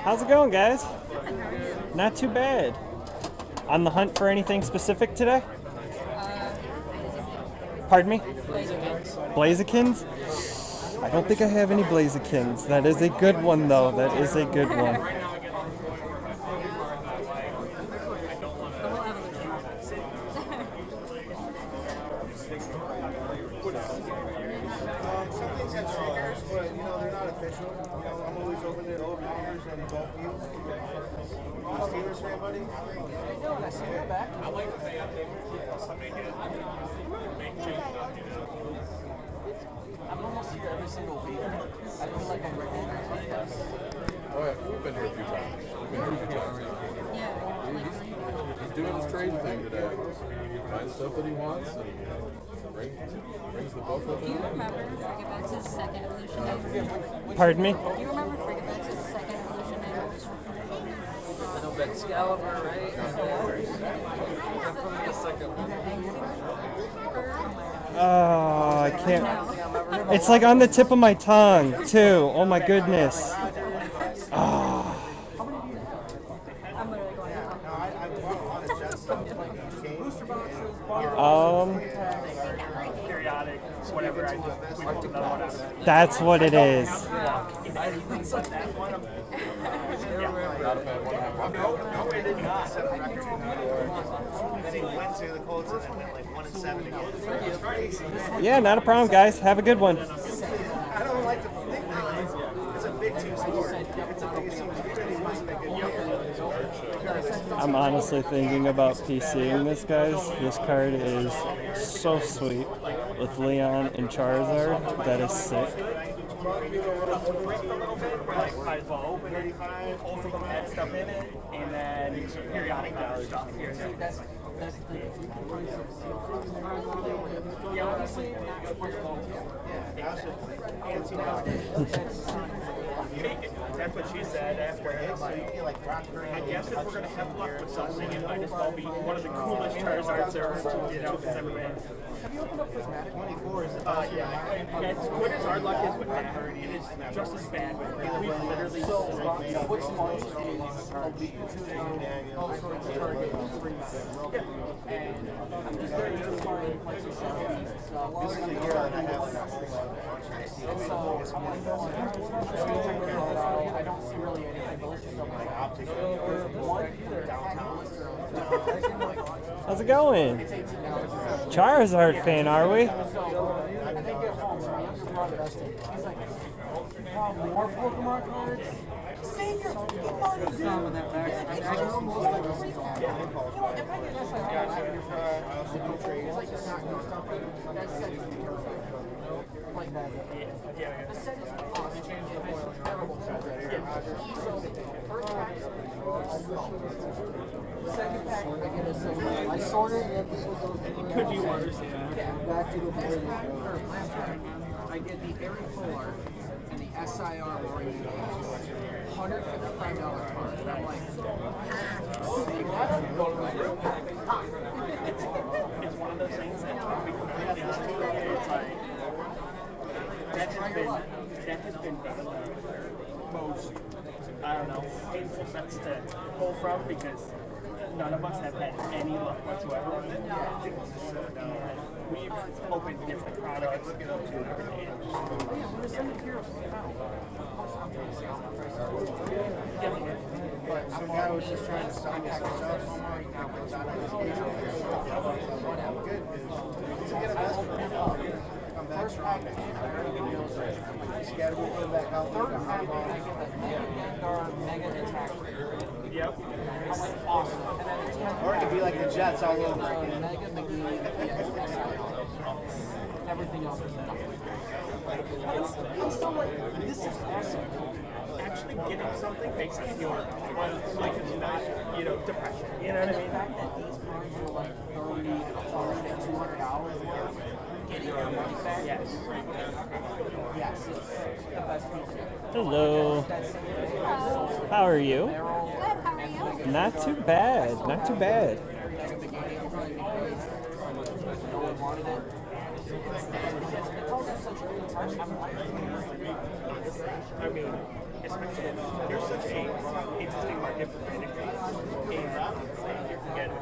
How's it going, guys? Not too bad. On the hunt for anything specific today? Pardon me? Blazikins? I don't think I have any Blazikins. That is a good one, though. That is a good one. Some things have stickers, but you know they're not official. You know, I'm always open to old readers and bulk views. Steelers fan, buddy? I see your back. I like the thing. I'm almost here every single week. I feel like I'm recognized by this. Oh yeah, we've been here a few times. He's doing his trade thing today. Finds stuff that he wants and brings the book with Do him. you remember Frigabax's second evolution? Pardon me? Do you remember Frigabax's second evolution? little bit. Excalibur, right? Oh, I can't. It's like on the tip of my tongue, too. Oh my goodness. Oh. Periodic, whatever. I just we pulled another one out. That's what it is. Yeah, not a problem, guys. Have a good one. I don't like the big things. It's a big team sport. It's a big team. I'm honestly thinking about PCing this, guys. This card is so sweet with Leon and Charizard. That is sick. Might as well open it. Both of them had stuff in it, and then periodic stuff here and there. Yeah, honestly, that's what she said after. I guess if we're gonna have luck with something, it might as well be one of the coolest Charizards that's ever been. Have you opened up Prismatic 24? Yeah. As good as our luck is with that, it is just as bad with it. We've literally what's fun is and I'm just very just find like this is a year and a half. And so I want to go on. I don't see really anything, but let's just go like optic. One for downtown. How's it going? Charizard fan, are we? I think at home, so I'm just not invested. He's like, more Pokemon cards? Save your fucking money! Some of that back. I just almost like a free card. If I get this, I have your friend. It's like just not going stuff. That's like that. Yeah. The set is awesome. You change the foil. Terrible set. So, first pack is second pack, I get a silver. I sorted it. It could be worse. Yeah. Back to the last time. I get the Airy Fuller and the SIR Marine $155 card. And I'm like, it's one of those things that we completely understand. It's like, that has been one of the most, I don't know, painful sets to pull from because none of us have had any luck whatsoever with it. We've opened different products and everything. Some guy was just trying to sign us up. Good. To get a best come back strong. Scatterable come back out. Third pack, I get the Mega Gengar Mega Attack. Yep. I'm like, awesome. Or it could be like the Jets all over again. Mega McGee, everything else is nothing. I'm still like, this is awesome. Actually getting something makes it feel like it's not, depression. You know what I mean? The fact that these cards are like $30 and $200 getting your money back. Yes. Yes, it's the best feature. Hello. How are you? Good, how are you? Not too bad. Not too bad. I mean, especially there's such a interesting market for branding cards. And you forget it.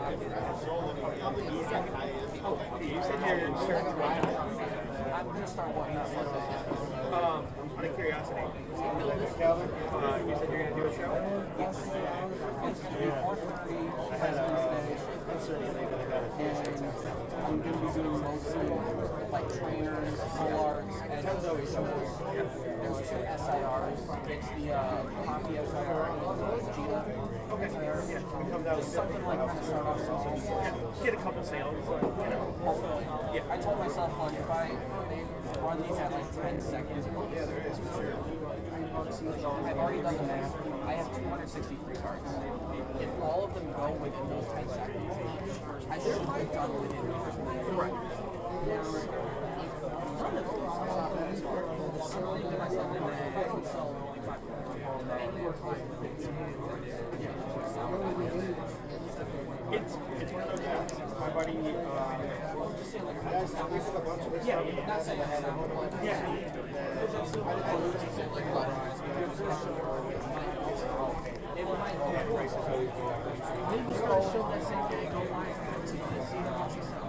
You said you're starting to run out. I'm going to start one out. Out of curiosity, you said you're going to do a show? Yes. It's going to be 4:30. I had a I'm going to be doing mostly like trainers, full arts, and there's two SIRs. It's the Poppy SIR and the Gita SIR. Just something like kind of start off so get a couple sales. Hopefully. Yeah. I told myself, like, if I run these at like 10 seconds, yeah, there is for sure. I've already done the math. I have 263 cards. If all of them go within those 10 seconds, I should have done within the first minute. Right. Not saying I had it, but maybe start showing that same thing online on TPC and watch you sell.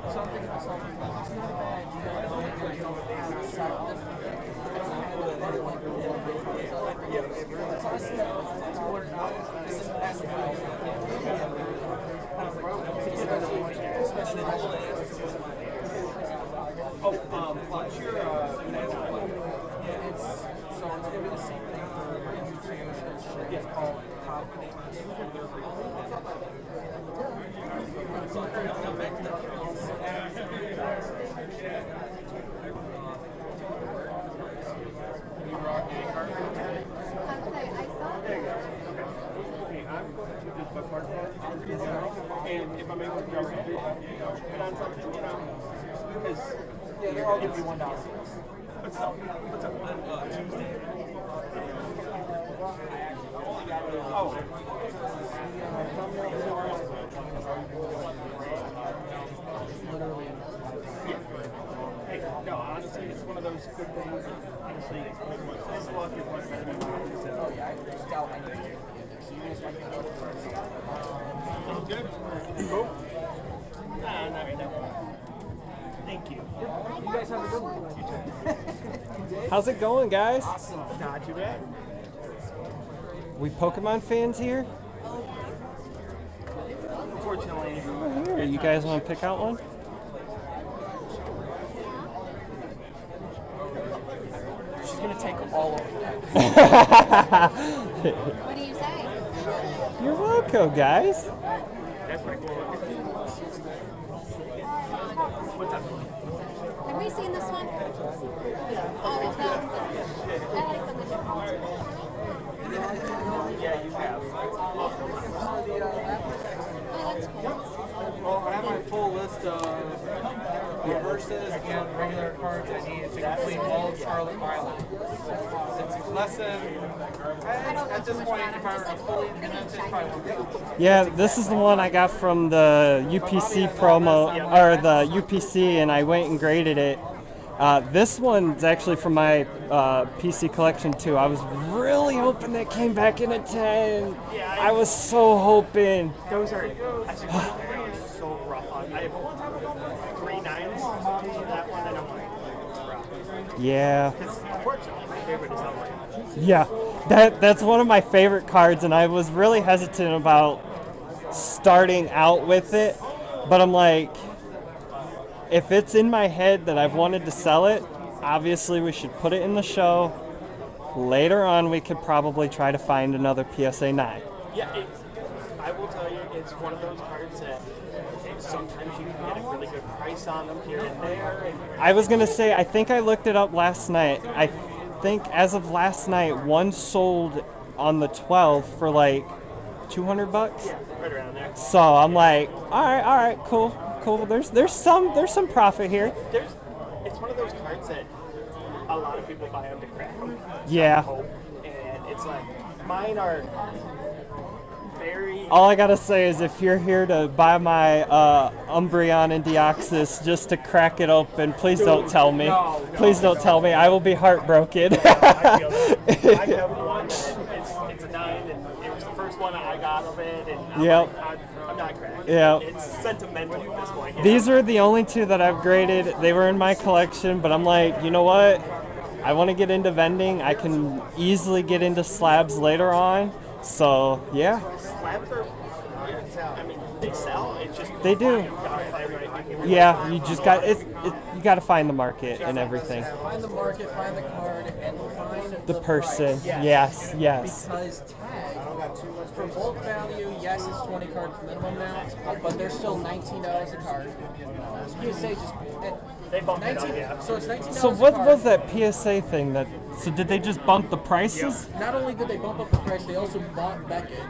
So I'm thinking to myself, it's not a bad idea. I don't have to sell this. So I see that $200. This is massive. Especially what's your it's so it's gonna be the same thing for injury. It's called and if I'm able to go and on something, because they're all gonna be $1. What's up? Tuesday. Oh. Literally. Hey, no, honestly, it's one of those good things. Honestly, this luck is much better than mine. Oh yeah, I reached out and good. Cool. Nah, not right now. Thank you. You guys have a good one. How's it going, guys? Awesome. Not too bad. We Pokemon fans here? Unfortunately. Here, you guys want to pick out one? She's gonna take all of them. What do you say? You're welcome, guys. That's pretty cool. What's up? Have we seen this one? All of them. I like them. Yeah, you have. Oh, that's cool. Well, I have my full list of reverses and regular cards I need to complete all of Scarlet Violet. It's less than, at this point, if I were to fully implement it, probably won't be. Yeah, this is the one I got from the UPC promo, or the UPC, and I went and graded it. This one's actually from my PC collection too. I was really hoping that came back in a 10. I was so hoping. Those are so rough on. I have 3 9s. That one, and I'm like, rough. Yeah. Because unfortunately, my favorite is outright. Yeah, that's one of my favorite cards, and I was really hesitant about starting out with it, but I'm like, if it's in my head that I've wanted to sell it, obviously we should put it in the show. Later on, we could probably try to find another PSA 9. Yeah, I will tell you, it's one of those cards that sometimes you can get a really good price on them here and there. I was going to say, I think I looked it up last night. I think as of last night, one sold on the 12th for like $200. Yeah, right around there. So I'm like, all right, cool. There's some profit here. It's one of those cards that a lot of people buy them to crack them. Yeah. And it's like, mine are very... All I gotta say is if you're here to buy my Umbreon and Deoxys just to crack it open, please don't tell me. Please don't tell me. I will be heartbroken. I feel that. I have one that it's a 9, and it was the first one I got of it, and I'm not cracking. Yeah. It's sentimental at this point. These are the only 2 that I've graded. They were in my collection, but I'm like, you know what? I want to get into vending. I can easily get into slabs later on. So, yeah. Slabs are, I mean, they sell. It's just they do. Yeah, you just got you got to find the market and everything. Find the market, find the card, and find The person. price. Yes. Because tag, for bulk value, yes, it's 20 cards minimum now, but they're still $19 a card. PSA just they bumped 19. it up, yeah. So it's $19. So what was that PSA thing that? So did they just bump the prices? Not only did they bump up the price, they also bought Beckett.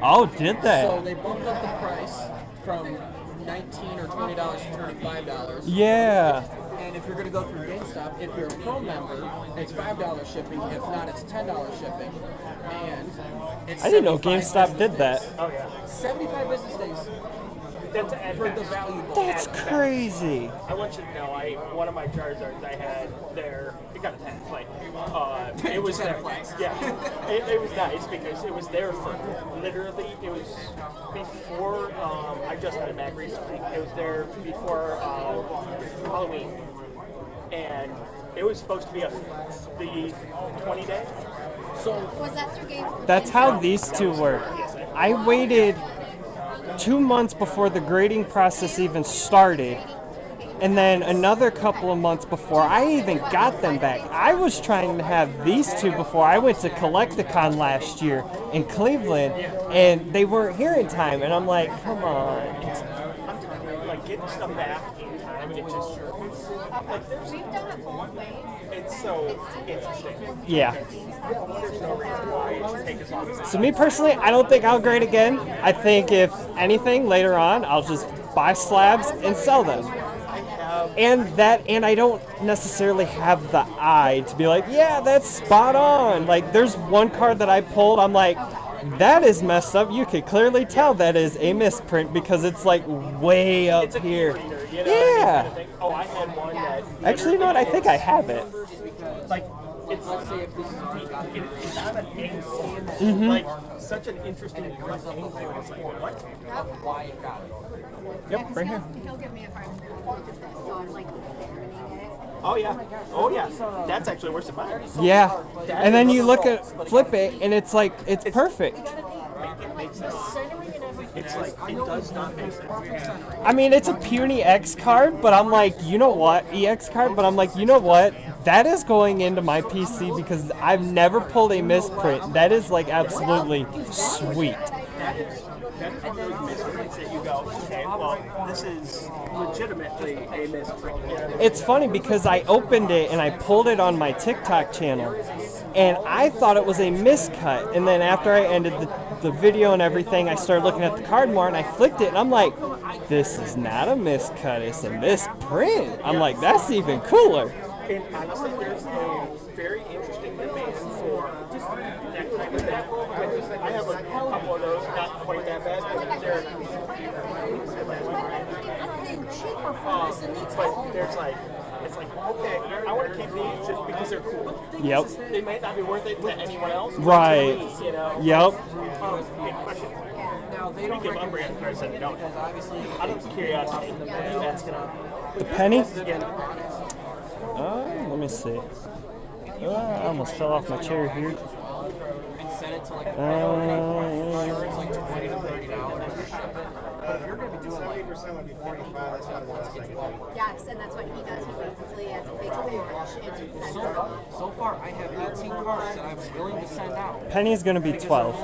Oh, did they? So they bumped up the price from $19 or $20 to $25. Yeah. And if you're going to go through GameStop, if you're a Pro member, it's $5 shipping. If not, it's $10 shipping. And it's I didn't know 75 GameStop business did that. days. Oh yeah. 75 business days. That's for the valuable. That's crazy. I want you to know, one of my Charizards I had there, it got attacked. Like, it was there. Yeah, it was nice because it was there for literally. It was before I just got it back recently. It was there before Halloween, and it was supposed to be the 20-day. So was that through game? That's how these two work. I waited 2 months before the grading process even started, and then another couple of months before I even got them back. I was trying to have these two before I went to Collecticon last year in Cleveland, and they weren't here in time, and I'm like, come on. I'm telling you, like, getting stuff back in time, it's just like We've done it both ways. it's so interesting. Yeah. There's no reason why it should take as long as So me personally, I don't think I'll grade again. I think if anything later on, I'll just buy slabs and sell them. And I don't necessarily have the eye to be like, yeah, that's spot on. Like, there's one card that I pulled, I'm like, that is messed up. You could clearly tell that is a misprint because it's like way up here. Yeah. Oh, I had one that. Actually, you know what? I think I have it. Like, it's on an angle. Mhm. Like, such an interesting angle. It's like, what? Yep, right here. He'll give me a hard time. So I'm like examining it. Oh yeah. Oh yeah. That's actually worse than mine. Yeah. And then you flip it, and it's like, it's perfect. It makes sense. It's like, it does not make sense. I mean, it's a puny X card, but I'm like, you know what? EX card, but I'm like, you know what? That is going into my PC because I've never pulled a misprint. That is like absolutely sweet. That is one of those misprints that you go, okay, well, this is legitimately a misprint. It's funny because I opened it and I pulled it on my TikTok channel, and I thought it was a miscut. And then after I ended the video and everything, I started looking at the card more, and I flicked it, and I'm like, this is not a miscut, it's a misprint. I'm like, that's even cooler. And honestly, there's a very interesting debate for that kind of thing. I have a couple of those, not quite that bad, but they're but there's like, it's like, okay, I want to keep these just because they're cool. Yep. They might not be worth it to anyone else. but Right. to me, you know. Yep. Question. Speaking of unbranded cards that we don't have, out of curiosity, that's gonna. The penny? Yeah. Let me see. I almost fell off my chair here. And set it to like it's like $20 to $30. But if you're going to be doing like 45, that's not one second. Yes, and that's what he does. He basically has a big batch and sends it. So far, I have 18 cards that I'm willing to send out. Penny's gonna be 12.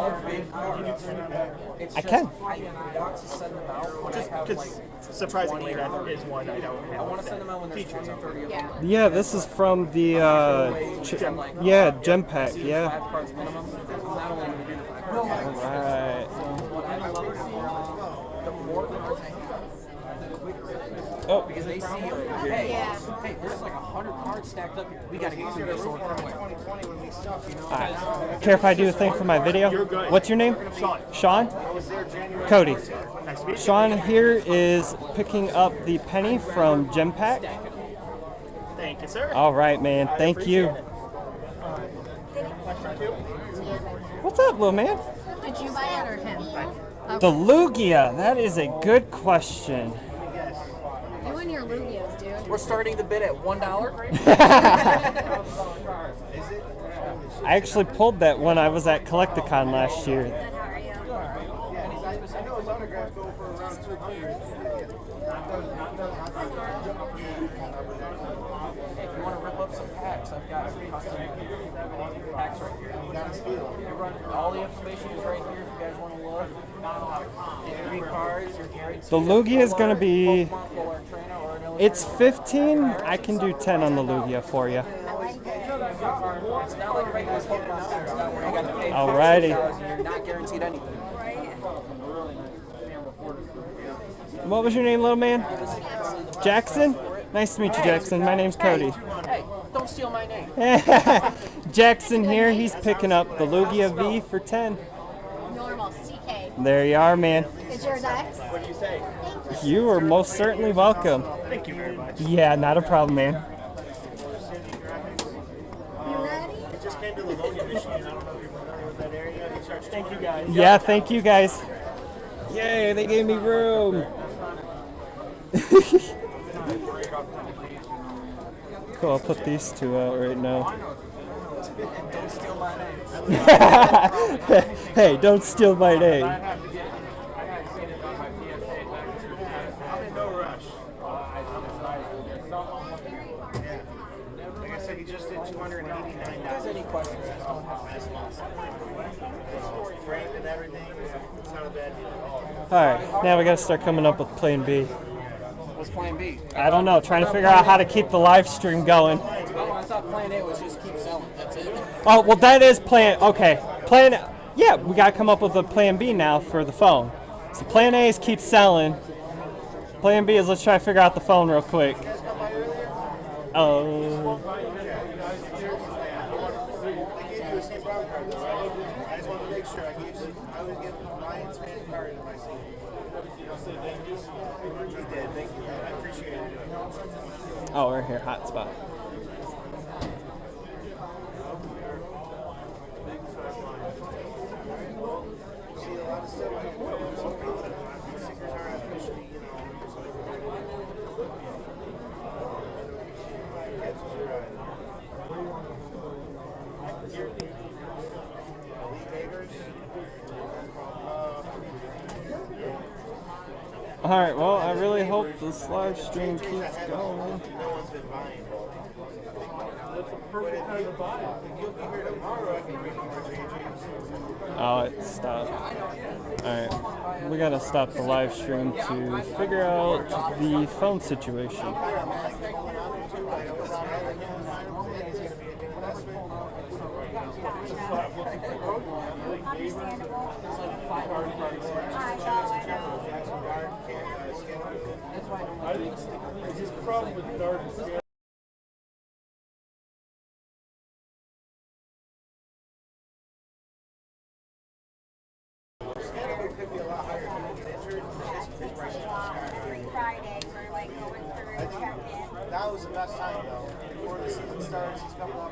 I can. I want to send them out when I have like. Surprisingly, that is one I don't have. I want to send them out when there's 20 or 30 of them. Yeah, this is from the gem pack. Yeah. 5 cards minimum. It's not only going to be the 5 cards. Alright. What I love is the more cards I have, the quicker it is. Oh. Because they see, hey, there's like 100 cards stacked up here. We got to get through this one quick. Alright. Care if I do a thing for my video? What's your name? Sean. Cody. Sean here is picking up the penny from Gem Pack. Thank you, sir. All right, man. Thank you. What's up, little man? Did you buy it or him? The Lugia. That is a good question. You and your Lugias, dude. We're starting the bid at $1. I actually pulled that when I was at Collecticon last year. I know his autographs go for around 200. If you want to rip up some packs, I've got some custom packs right here. All the information is right here if you guys want to look. 3 cards, you're guaranteed. The Lugia is going to be... It's 15. I can do 10 on the Lugia for you. It's not like regular Pokemon where you got to pay Alrighty. and you're not guaranteed anything. What was your name, little man? Jackson? Nice to meet you, Jackson. My name's Cody. Hey, don't steal my name. Jackson here, he's picking up the Lugia V for 10. Normal, CK. There you are, man. Is yours X? What do you say? Thank You are most certainly welcome. Thank you very much. Yeah, not a problem, man. We just came to the Logan, Michigan. I don't know if you're familiar with that area. Thank you guys. Yeah, thank you guys. Yay, they gave me room. Cool, I'll put these two out right now. Don't steal my name. Hey, don't steal my name. I'm in no rush. Like I said, he just did $289. Guys, any questions? Framed and everything. It's not a bad deal at all. Alright, now we gotta start coming up with plan B. What's plan B? I don't know, trying to figure out how to keep the live stream going. Oh, I thought plan A was just keep selling. That's it. Oh, well, that is plan. Okay, plan. Yeah, we gotta come up with a plan B now for the phone. So plan A is keep selling. Plan B is let's try to figure out the phone real quick. Oh. I gave you a St. Brown card, though, right? I just wanted to make sure I would give Ryan's fan card if I see him. He did. Thank you. I appreciate it. Oh, we're here, hotspot. See a lot of stuff. Stickers aren't officially, catches your eye. Elite Neighbors. Alright, well, I really hope this live stream keeps going. No one's been buying. That's a perfect time to buy it. If you'll be here tomorrow, I can bring more JJs. Oh, it stopped. Alright, we gotta stop the live stream to figure out the phone situation. I think the problem with Dart is could be a lot higher if you get injured. His prices are Friday for like going through check-in. That was the best time though. Before the season starts, he's coming up.